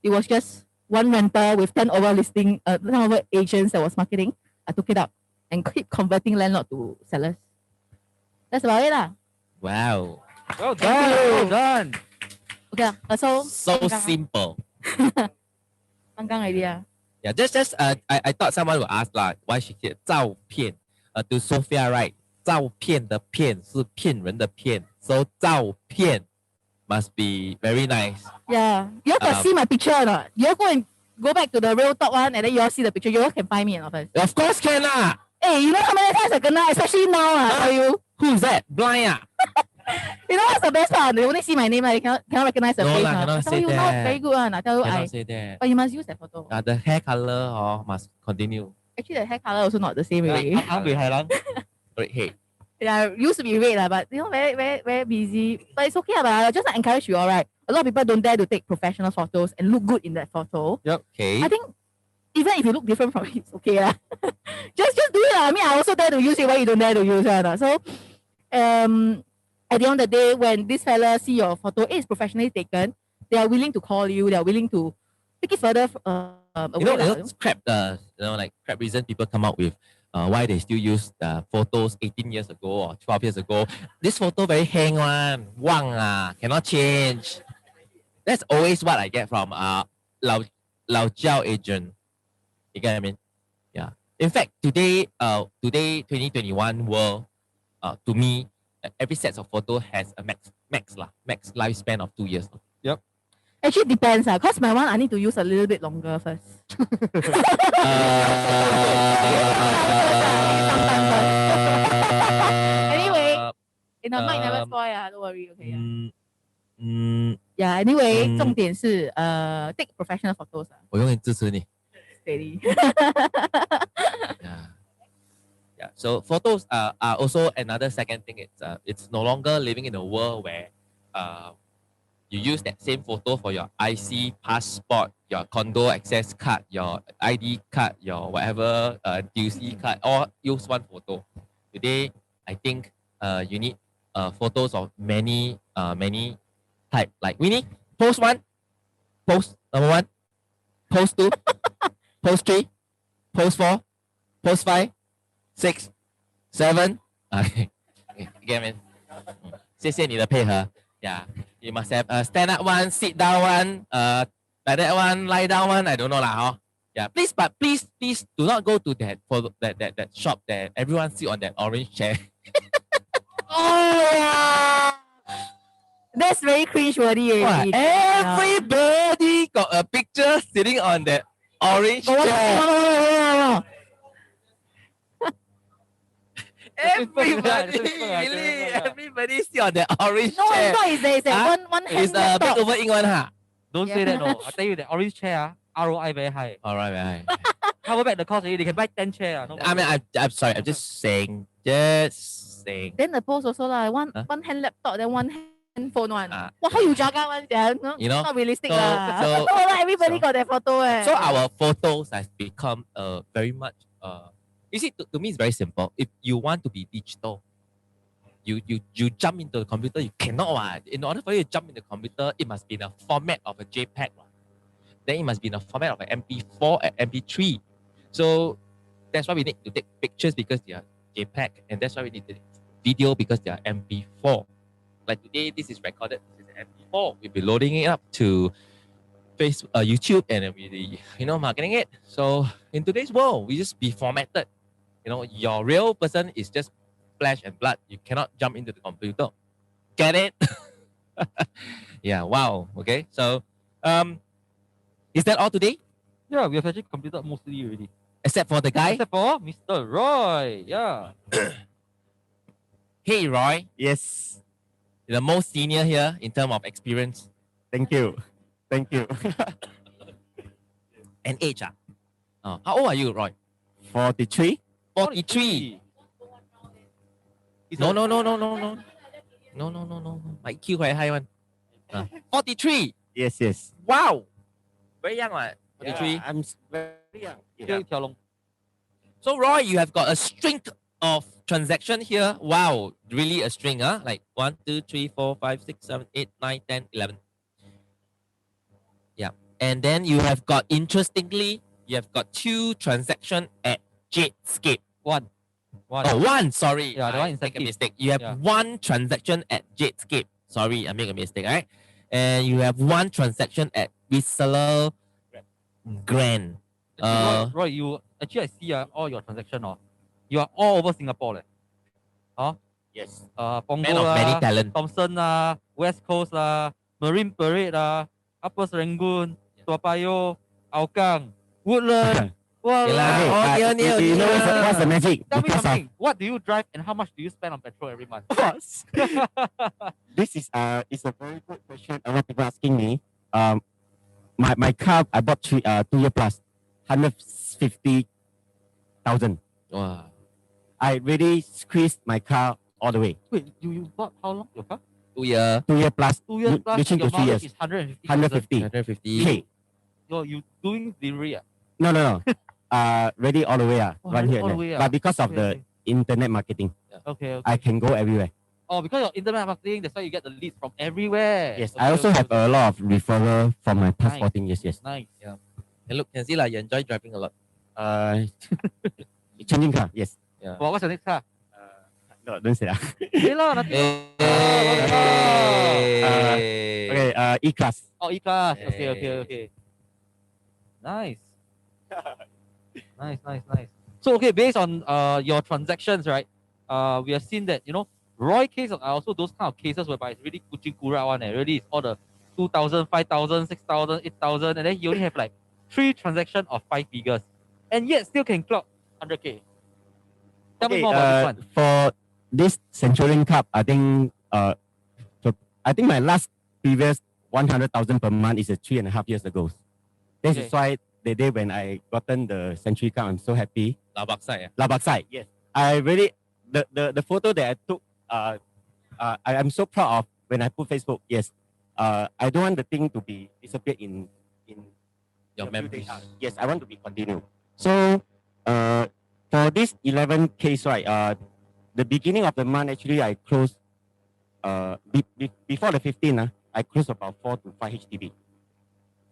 it was just one renter with 10 over listing, 10 over agents that was marketing. I took it up and keep converting landlord to sellers. That's about it lah. Wow. Well done. Well done. Okay lah. So simple. Panggang already ah. Yeah, I thought someone would ask like why she said 照片. To Sophia, right? 照片的片是骗人的骗. So 照片 must be very nice. Yeah. You all can see my picture or not? You all go back to the real top one and then you all see the picture. You all can find me or not first? Of course can lah. Hey, you know how many times I kena, especially now I tell you. Who's that? Blind ah? You know what's the best part? They only see my name, they cannot recognize the No face. lah, I cannot tell say you, not that. very good one. I tell you, Cannot say that. but you must use that photo. The hair color must continue. Actually, the hair color also not the same really. Red hair. Yeah, used to be red lah, but you know, very, very, very busy. But it's okay, but I just encourage you, all right. A lot of people don't dare to take professional photos and look good in that photo. Yep. Okay. I think even if you look different from it, it's okay lah. just do it lah. I mean, I also dare to use it. Why you don't dare to use it? So, at the end of the day, when this fella see your photo is professionally taken, they are willing to call you. They are willing to take it further. Away crap. Like crap reason people come up with. Why they still use the photos 18 years ago or 12 years ago. This photo very hang one, wang cannot change. That's always what I get from Lao Jiao agent. You get what I mean? Yeah. In fact, today 2021 world, to me, every set of photo has a max lifespan of 2 years. Yep. Actually depends cause my one I need to use a little bit longer first. Anyway, in the mic never spoil don't worry. Okay. Yeah. Anyway, 重点是take professional photos 我永远支持你。Steady. Yeah. So photos are also another second thing. It's no longer living in a world where you use that same photo for your IC, passport, your condo access card, your ID card, your whatever NTUC card, all use one photo. Today, I think you need photos of many type. Like Winnie, post 1, post number 1, post 2, post 3, post 4, post 5, 6, 7. Okay, get me. 谢谢你的配合。Yeah, you must have stand up one, sit down one, like that one, lie down one. I don't know lah, huh? Yeah, please do not go to that shop that everyone sit on that orange chair. Oh, that's very cringe-worthy already. Everybody got a picture sitting on that orange chair. Everybody sit on that orange chair. No, it's one hand It's a big over ink one, huh? Don't say that, no. I tell you, the orange chair, ROI very high. Alright, very high. Cover back the cost already. They can buy 10 chair. No I mean, I'm sorry. I'm just saying. Just saying. Then the post also lah. One hand laptop, then one hand phone one. Wow, how you jaga one? You know, not realistic so- lah. so- Everybody so- got their photo So our photos has become very much you see, to me it's very simple. If you want to be digital, you jump into the computer, you cannot. In order for you to jump into the computer, it must be in a format of a JPEG. Then it must be in a format of an MP4 and MP3. So that's why we need to take pictures because they are JPEG, and that's why we need to take video because they are MP4. Like today, this is recorded. This is an MP4. We'll be loading it up to Facebook, YouTube, and then we, marketing it. So in today's world, we just be formatted. Your real person is just flesh and blood. You cannot jump into the computer. Get it? Yeah. Wow. Okay. So, is that all today? Yeah, we have actually completed mostly already. Except for the guy. Except for Mr. Roy. Yeah. Hey, Roy. Yes. You're the most senior here in terms of experience Thank you. Thank you. and age. How old are you, Roy? 43. 43. No. My IQ quite high one. 43. Yes. Wow. Very young, right? 43. Yeah, I'm very young. Yeah. Yeah. So, Roy, you have got a string of transaction here. Wow, really a string, huh? Like 1, 2, 3, 4, 5, 6, 7, 8, 9, 10, 11. Yeah. And then you have got, interestingly, you have got 2 transaction at Jadescape. One. Oh, one. Sorry. Yeah, the I one make a incentive. mistake. You have Yeah. 1 transaction at Jadescape. Sorry, I make a mistake, right? And you have 1 transaction at Whistler Grand. Actually, Roy, you actually I see all your transaction, you are all over Singapore, leh. Yes. Man Punggol of many lah, talent. Thomson lah, West Coast lah, Marine Parade lah, Upper Serangoon, Toa Payoh, Hougang, Woodland. Okay lah. Wow. Oh, near. You know what's the magic? Tell me Because something. What do you drive and how much do you spend on petrol every month? this is it's a very good question. A lot of people asking me. My car I bought 2 year plus, 150,000. Wow. I really squeezed my car all the way. Wait, you bought how long your car? 2 year. 2 year plus. 2 years plus. Reaching Your to 3 mileage years. is 150. 150. 150. K. You doing delivery? No. Ready all the way. Oh, Run ready here all and the there. way, But because of Okay, the internet marketing, Okay. I can go everywhere. Oh, because of internet marketing, that's why you get the leads from everywhere. Yes, Okay, I also have okay. a lot of referral from my past Nice. 14 years. Yes. Nice. Yeah. And look, can see like you enjoy driving a lot. Changing car. Yes. Yeah. Well, what's your next car? No, don't say that. Okay lah, nothing. Okay. E-class. Oh, E-class. Hey. Okay. Nice. Nice. So, okay, based on your transactions, right? We have seen that, Roy cases are also those kind of cases whereby it's really kuching kura one. Really, it's all the 2,000, 5,000, 6,000, 8,000, and then you only have like 3 transactions of 5 figures, and yet still can clock 100K. Tell me more about this one. For this Centurion Cup, I think my last previous 100,000 per month is 3.5 years ago. This is why the day when I gotten the Century Cup, I'm so happy. Labaksai, yes. I really the photo that I took. I'm so proud of when I put Facebook. Yes. I don't want the thing to be disappear in Your memories. Yes, I want to be continued. So for this 11 case, right? The beginning of the month, actually, I closed. Before the 15th, I closed about 4 to 5 HDB.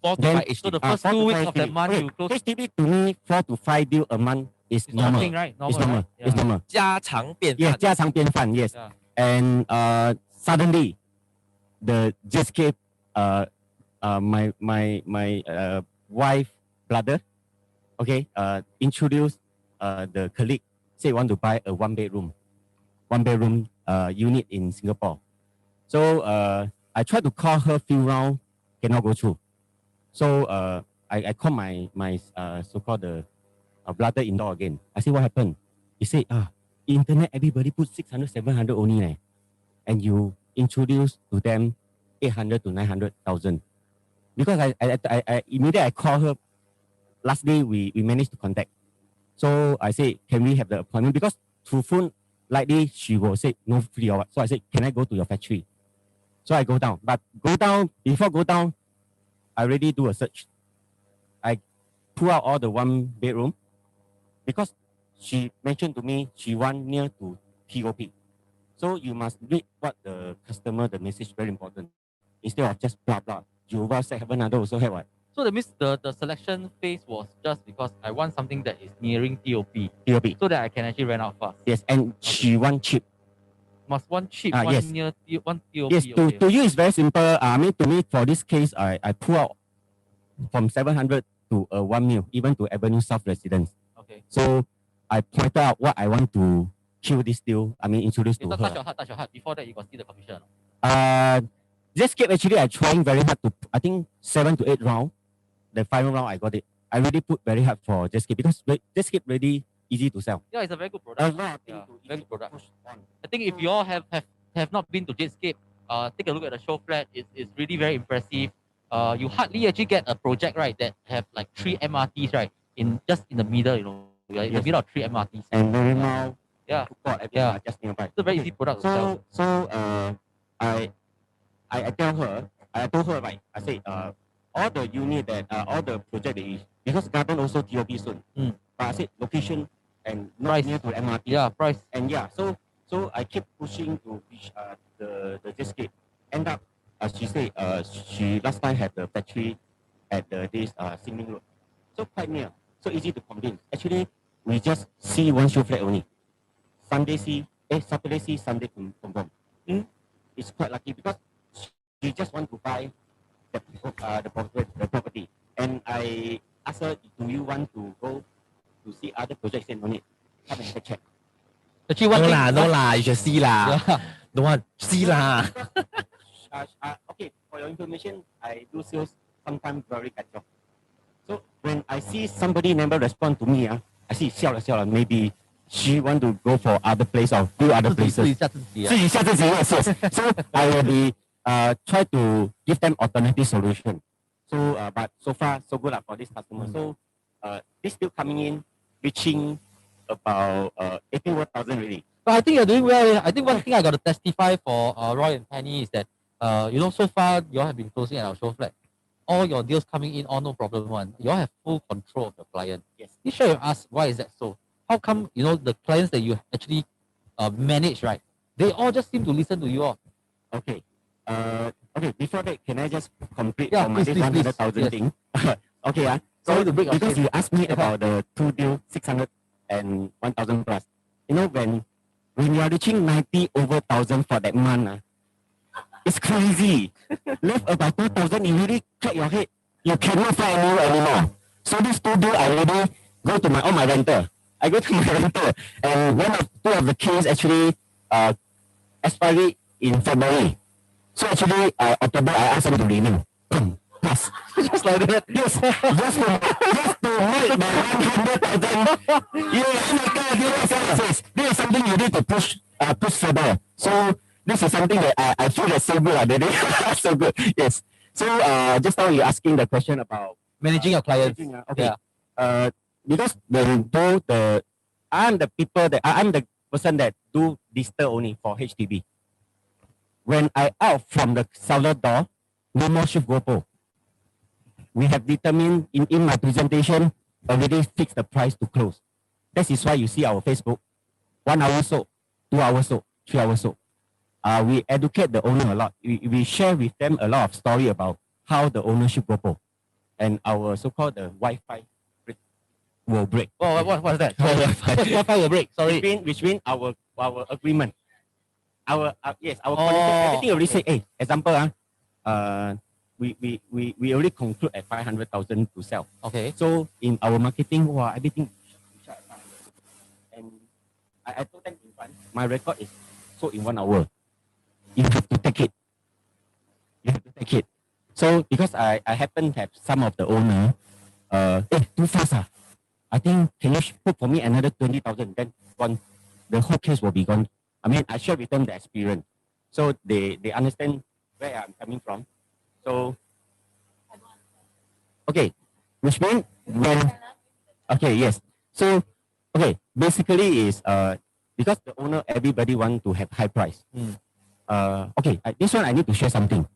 4 to Then- 5 HDB. So the 4 first to 2 weeks 5 of that HDB. month, Okay, you close. HDB to me, 4 to 5 deal a month is It's normal. nothing, right? It's normal. Right? It's normal. 家常便 Yes, 饭。家常便饭. Yes. Yeah. And suddenly, the JScape, my wife brother, okay, introduced the colleague, say want to buy a one bedroom unit in Singapore. So I tried to call her few round, cannot go through. So I call my so-called brother-in-law again. I say, what happened? He said, internet, everybody put 600, 700 only, eh? And you introduce to them 800 to 900,000. Because I immediately call her. Last day we managed to contact. So I say, can we have the appointment? Because through phone, likely she will say no free or what. So I said, can I go to your factory? So I go down. But before go down, I already do a search. I pull out all the one bedroom because she mentioned to me she want near to TOP. So you must read what the customer, the message, very important. Instead of just blah blah. Jehovah said heaven and also have what? So that means the selection phase was just because I want something that is nearing TOP, TOP. so that I can actually rent out fast. Yes, and she want cheap. Must one cheap, Ah, one yes. near one TOP. Yes, to you it's very simple. I mean, to me, for this case, I pull out from 700 to 1 mil, even to Avenue South residence. Okay. So I pointed out what I want to kill this deal. I mean, introduce to Touch her. your heart. Before that, you got see the commission. This game actually I trying very hard to, I think 7 to 8 round. The final round I got it. I really put very hard for this game because this game really easy to sell. Yeah, it's a very good A product. lot of Yeah, things to very easy good to product. push on. I think if you all have not been to Jadescape, take a look at the show flat. It's really very impressive. You hardly actually get a project right that have like 3 MRTs right in the middle. You're in the Yes. middle of 3 MRTs. And very now, Yeah. everything Yeah. are just nearby. It's a very easy product to sell. So I tell her, I told her right. I say all the unit that all the project that is because garden also TOP soon. Mm. But I said location and not Price. near to MRT. Yeah, price. And yeah, so I keep pushing to reach the jet ski. End up, she said, she last time had the factory at this Singing Road, so quite near, so easy to convince. Actually, we just see one show flat only. Saturday see, Sunday confirm. It's quite lucky because she just want to buy the property, and I asked her, do you want to go to see other projects? And on it, come and check. Actually, one No thing. lah, no lah. You should see lah. Yeah. Don't want see lah. Okay, for your information, I do sales sometimes very kacau. So when I see somebody never respond to me, I see 笑了 maybe she want to go for other place or do other 自己 places. 试一下自己啊。 yes. So I will be try to give them alternative solution. So but so far so good for this customer. So this still coming in, reaching about 81,000 really. But I think you're doing well. I think one thing I got to testify for Roy and Penny is that so far you all have been closing at our show flat. All your deals coming in, all no problem one. You all have full control of your client. Yes. Please share with us why is that so? How come the clients that you actually manage, right? They all just seem to listen to you all. Okay. Okay. Before that, can I just complete Yeah, for my please, 100,000 yes. thing? Okay. Sorry to break your because chain. you asked me about the 2 deal 600 and 1,000 plus. When you are reaching 90 over 1,000 for that month, it's crazy. Left about 2,000, you really crack your head. You cannot find anymore. So this 2 deal, I already go to my renter. I go to my renter, and two of the keys actually expired in February. So actually, October, I asked them to renew. Yes. Just like that. Yes. Just to make my 100,000. Yes. This is something you need to push further. So this is something that I feel that's so good. So good. Yes. So just now you're asking the question about Managing your clients. okay. Yeah. Because I'm the person that do digital only for HDB. When I out from the seller door, no more shift GoPro. We have determined in my presentation already fixed the price to close. That is why you see our Facebook 1 hour sold, 2 hours sold, 3 hours sold. We educate the owner a lot. We share with them a lot of story about how the ownership GoPro and our so-called the Wi-Fi will break. Oh, what's that? Wi-Fi will break. Sorry. Which mean our agreement. Our connection, everything already say, hey, example, we already conclude at 500,000 to sell. Okay. So in our marketing, everything, and I told them in front, my record is sold in 1 hour. You have to take it. You have to take it. So because I happen to have some of the owner, too fast. I think, can you put for me another 20,000? Then gone. The whole case will be gone. I mean, I share with them the experience. So they understand where I'm coming from. So, okay. Which means okay, yes. So, okay, basically is, because the owner, everybody want to have high price. Okay, this one I need to share something.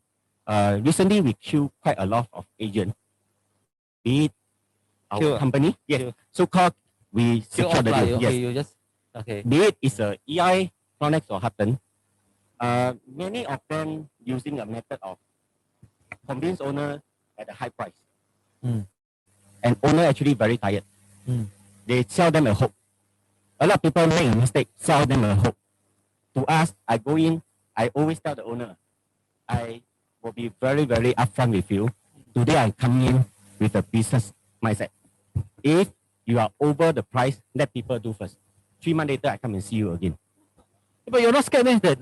Recently we queue quite a lot of agents. Be it our company, yes. Queue. So-called we secure the deal. Okay, Yes. you just okay. Be it is a EI, Pronex or Hutton, many of them using a method of convince owner at a high price. And owner actually very tired. They sell them a hope. A lot of people make a mistake, sell them a hope. To us, I go in, I always tell the owner, I will be very, very upfront with you. Today I come in with a business mindset. If you are over the price, let people do first. 3 months later, I come and see you again. But you're not scared, man, that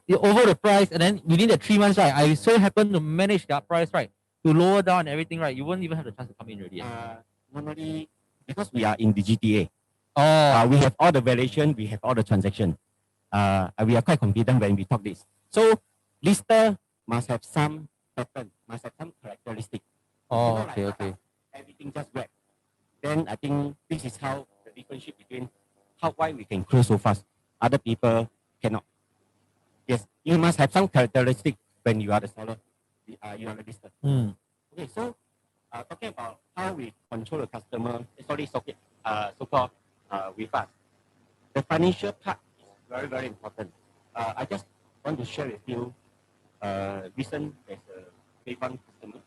you're over the price, and then within the 3 months, right? I so happen to manage that price, right, to lower down everything, right? You won't even have the chance to come in already. Normally, because we are in the GTA, Oh, we have all the valuation, we have all the transaction. We are quite confident when we talk this. So, lister must have some pattern, must have some characteristic. oh, okay. Everything just wet. Then I think this is how the differentiate between why we can close so fast. Other people cannot. Yes, you must have some characteristic when you are the seller. You are the lister. Okay, so talking about how we control the customer, so-called with us. The financial part is very, very important. I just want to share with you. Recent there's a Preeminent customer.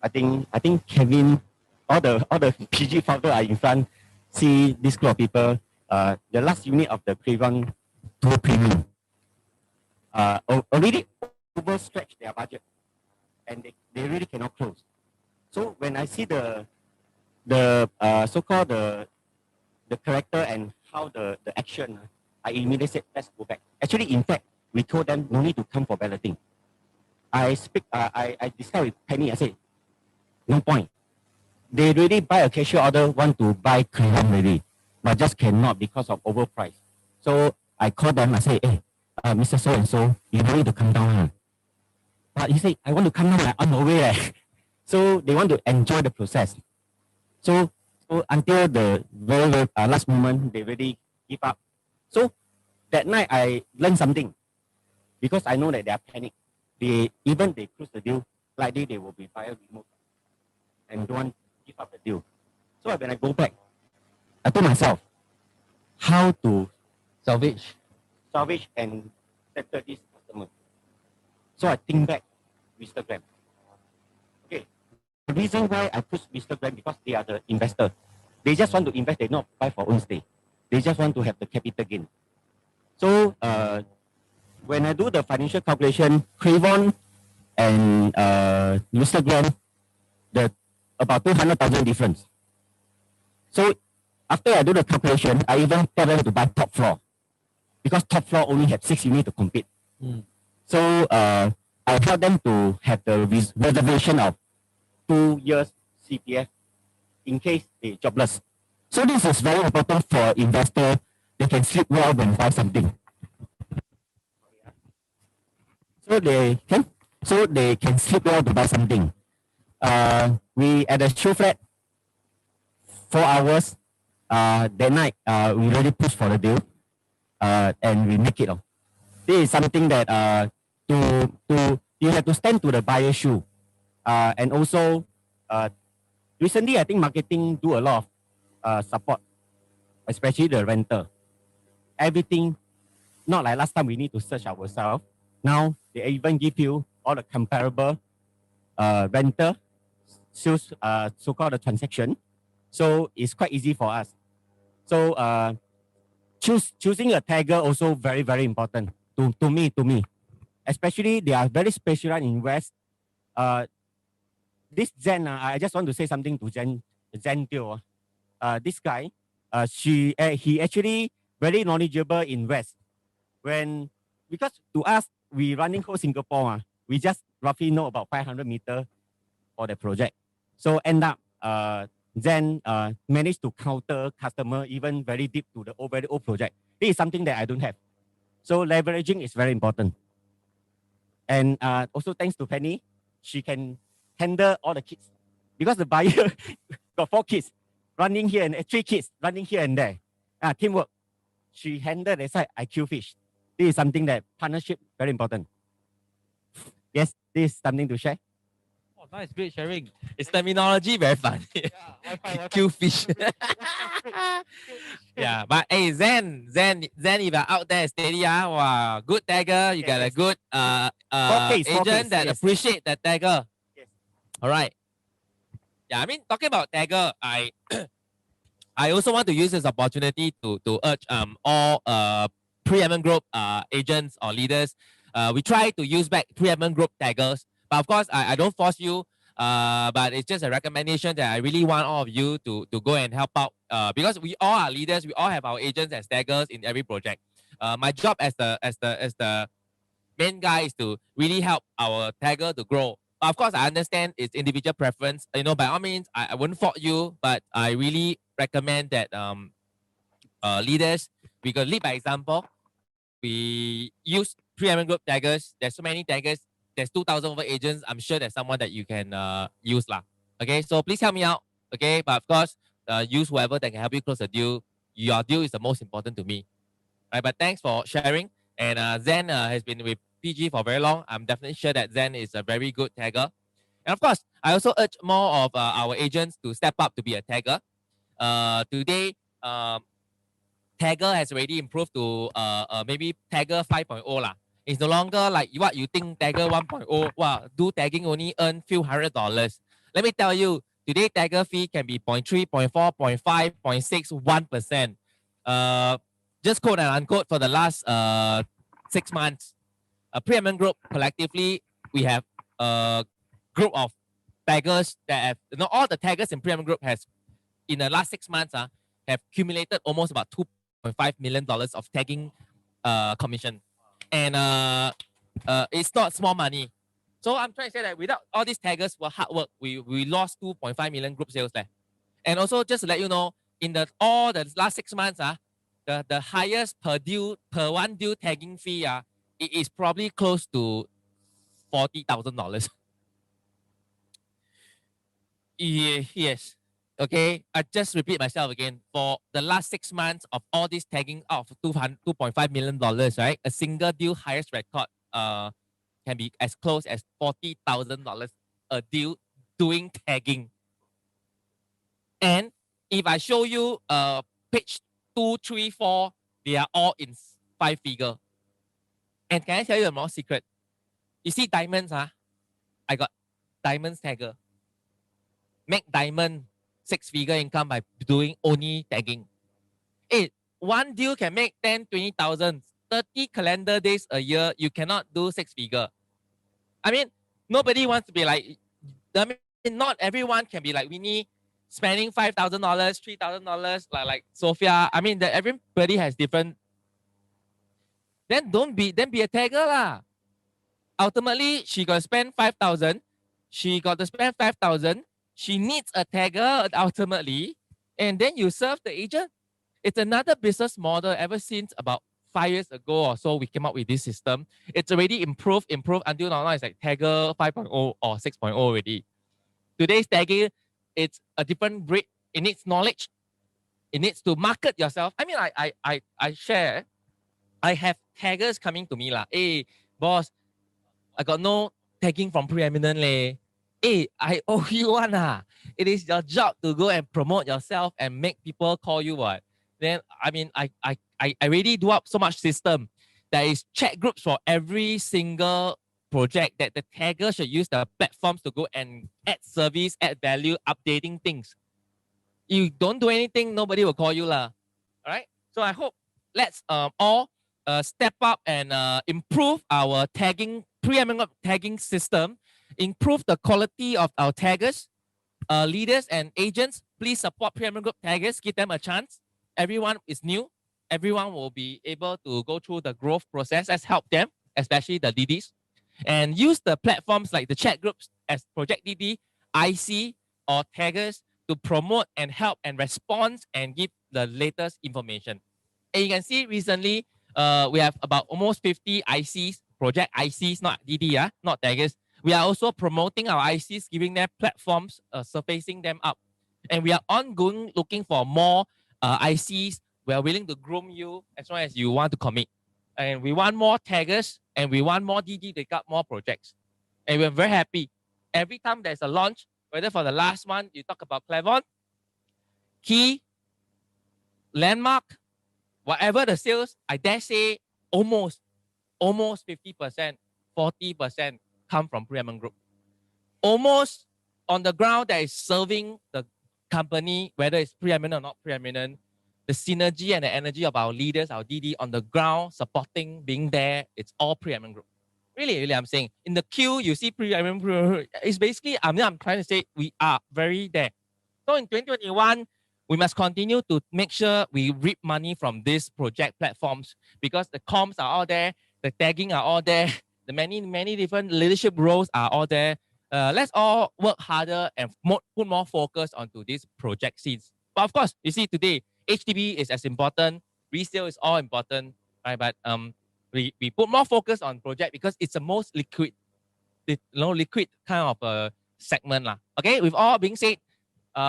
I think Kevin, all the PG founder are in front. See this group of people. The last unit of the Preeminent to Premium. Already overstretched their budget, and they really cannot close. So when I see the so-called the character and how the action, I immediately said, let's go back. Actually, in fact, we told them no need to come for balloting. I discussed with Penny. I said, no point. They really buy a cashier order, want to buy Cleveland already, but just cannot because of overprice. So I called them. I say, hey, Mr. So and so, you need to come down. Huh? But he said, I want to come down. I'm on the way. So they want to enjoy the process. So until the very last moment, they really give up. So that night I learned something because I know that they are panicked. They close the deal, likely they will be fire removed and don't want to give up the deal. So when I go back, I told myself how to salvage and settle this customer. So I think back Mr. Graham. Okay. The reason why I push Mr. Graham because they are the investor. They just want to invest, they not buy for own stay. They just want to have the capital gain. So when I do the financial calculation, Cravon and Mr. Graham, the about 200,000 difference. So after I do the calculation, I even tell them to buy top floor because top floor only have 6 units to compete. So I tell them to have the reservation of 2 years CPF in case they jobless. So this is very important for investor. They can sleep well when buy something. So they can sleep well to buy something. We at the show flat 4 hours. That night we really push for the deal, and we make it. This is something that you have to stand to the buyer shoe, and also recently I think marketing do a lot of support, especially the renter. Everything not like last time we need to search ourselves. Now they even give you all the comparable renter sales, so-called the transaction. So it's quite easy for us. So choosing a tagger also very, very important to me. Especially they are very specialized in West. This Zen, I just want to say something to Zen Teo. This guy, he actually very knowledgeable in West. Because to us, we running whole Singapore, we just roughly know about 500 meters for the project. So end up, Zen managed to counter customer even very deep to the very old project. This is something that I don't have. So leveraging is very important. And also thanks to Penny, she can handle all the kids. Because the buyer got 4 kids running here and 3 kids running here and there. Teamwork. She handled the side IQ fish. This is something that partnership very important. Yes, this is something to share. Oh, nice, great sharing. It's terminology very funny. Kill fish. Yeah, but hey, Zen, if you're out there steady, wow, good tagger. You got a good agent that appreciate that tagger. Yes. All right. Yeah, I mean, talking about tagger, I also want to use this opportunity to urge all Preeminent Group agents or leaders. We try to use back Preeminent Group taggers, but of course, I don't force you. But it's just a recommendation that I really want all of you to go and help out. Because we all are leaders, we all have our agents as taggers in every project. My job as the main guy is to really help our tagger to grow. But of course, I understand it's individual preference. You know, by all means, I wouldn't fault you, but I really recommend that leaders, we could lead by example. We use Preeminent Group taggers. There's so many taggers. There's 2,000 over agents. I'm sure there's someone that you can use lah. Okay, so please help me out. Okay, but of course, use whoever that can help you close the deal. Your deal is the most important to me. Right, but thanks for sharing. And Zen has been with PG for very long. I'm definitely sure that Zen is a very good tagger. And of course, I also urge more of our agents to step up to be a tagger. Today, tagger has already improved to maybe tagger 5.0 lah. It's no longer like what you think tagger 1.0. Wow, do tagging only earn few $100. Let me tell you, today tagger fee can be 0.3, 0.4, 0.5, 0.6, 1%. Just quote and unquote for the last 6 months. Preeminent Group collectively, we have a group of taggers that have, all the taggers in Preeminent Group has, in the last 6 months, have accumulated almost about $2.5 million of tagging commission. And it's not small money. So I'm trying to say that without all these taggers were hard work, we lost 2.5 million group sales there. And also just to let you know, in all the last 6 months, the highest per one deal tagging fee, it is probably close to $40,000. Yes. Okay, I just repeat myself again. For the last 6 months of all this tagging of $2.5 million, right? A single deal highest record can be as close as $40,000 a deal doing tagging. And if I show you page 2, 3, 4, they are all in 5 figure. And can I tell you a more secret? You see diamonds, I got diamonds tagger. Make diamond 6-figure income by doing only tagging. One deal can make 10, 20,000, 30 calendar days a year. You cannot do 6-figure. I mean, nobody wants to be like, I mean, not everyone can be like Winnie, spending $5,000, $3,000, like Sophia. I mean, everybody has different. Then be a tagger lah. Ultimately, she got to spend 5,000. She got to spend 5,000. She needs a tagger ultimately, and then you serve the agent. It's another business model. Ever since about 5 years ago or so, we came up with this system. It's already improved until now it's like tagger 5.0 or 6.0 already. Today's tagging, it's a different breed. It needs knowledge. It needs to market yourself. I mean, I share. I have taggers coming to me lah. Hey, boss, I got no tagging from Preeminent leh. Hey, I owe you one It is your job to go and promote yourself and make people call you what. Then I mean, I already do up so much system. There is chat groups for every single project that the tagger should use the platforms to go and add service, add value, updating things. You don't do anything, nobody will call you lah. All right. So I hope let's all step up and improve our tagging, Preeminent tagging system, improve the quality of our taggers, leaders and agents. Please support Preeminent Group taggers, give them a chance. Everyone is new. Everyone will be able to go through the growth process. Let's help them, especially the DDs. And use the platforms like the chat groups as Project DD, IC, or taggers to promote and help and respond and give the latest information. And you can see recently, we have about almost 50 ICs, project ICs, not DD, not taggers. We are also promoting our ICs, giving them platforms, surfacing them up. And we are ongoing looking for more ICs. We are willing to groom you as long as you want to commit. And we want more taggers and we want more DD to take up more projects. And we're very happy. Every time there's a launch, whether for the last one, you talk about Clermont, Key, Landmark, whatever the sales, I dare say almost 50%, 40% come from Preeminent Group. Almost on the ground that is serving the company, whether it's Preeminent or not Preeminent, the synergy and the energy of our leaders, our DD on the ground, supporting, being there, it's all Preeminent Group. Really, I'm saying. In the queue, you see Preeminent Group. It's basically, I'm trying to say we are very there. So in 2021, we must continue to make sure we reap money from these project platforms because the comms are all there, the tagging are all there, the many different leadership roles are all there. Let's all work harder and put more focus onto these project scenes. But of course, you see today, HDB is as important, resale is all important, right? But we put more focus on project because it's the most liquid kind of segment lah. Okay, with all being said, we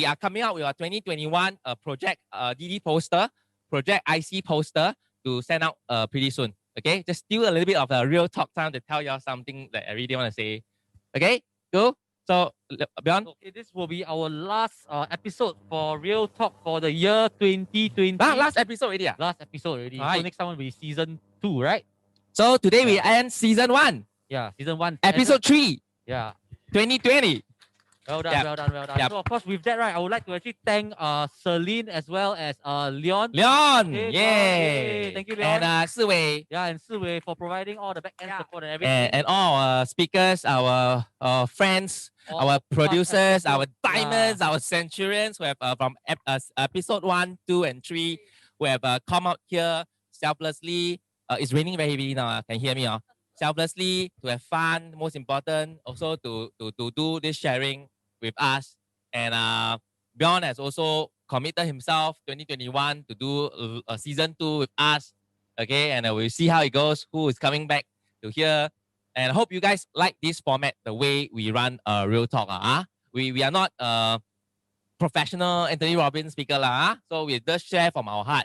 are coming out with our 2021 project DD poster, project IC poster to send out pretty soon. Okay, just still a little bit of a real talk time to tell y'all something that I really want to say. Okay, go. So, Bjorn, Okay, this will be our last episode for Real Talk for the year 2020. last episode already. Last episode already. So Right. next time will be season 2, right? So today we Yeah. end season 1, Yeah, season 1. episode 3, Yeah. 2020. Well done, Yep. well done, well done. Yep. So of course with that, right, I would like to actually thank Celine as well as Leon. Leon, Okay, yay! thank you, Leon. And Siwei, Yeah, and Siwei for providing all the back end Yeah. support and everything. and all our speakers, our friends, All our producers, our episode, diamonds, our centurions who have from episode 1, 2, and 3 who have come out here selflessly. It's raining very heavily now. Can you hear me? Selflessly to have fun. Most important, also to do this sharing with us. And Bjorn has also committed himself 2021 to do a season 2 with us. Okay, and we'll see how it goes. Who is coming back to here? And I hope you guys like this format, the way we run Real Talk. We are not professional Anthony Robbins speaker. So we just share from our heart.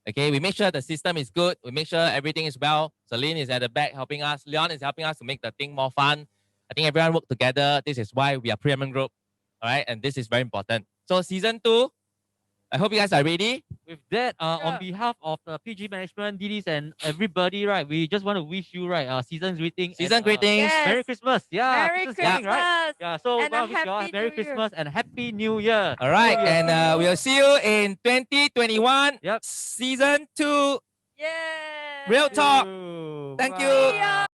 Okay, we make sure the system is good. We make sure everything is well. Celine is at the back helping us. Leon is helping us to make the thing more fun. I think everyone work together. This is why we are Preeminent Group. All right, and this is very important. So season 2, I hope you guys are ready. With that, on behalf of the PG management, DDs, and everybody, right, we just want to wish you, right, season greetings. Season and, greetings. Yes. Merry Christmas. Yeah. Merry Christmas Christmas. coming, right? Yeah. So And a well, wish you all Happy Merry New Year. Christmas and Happy New Year. All right, New Year. and we'll see you in 2021. Yep. Season 2. Yeah. Real Talk. Thank Thank you. you. See ya.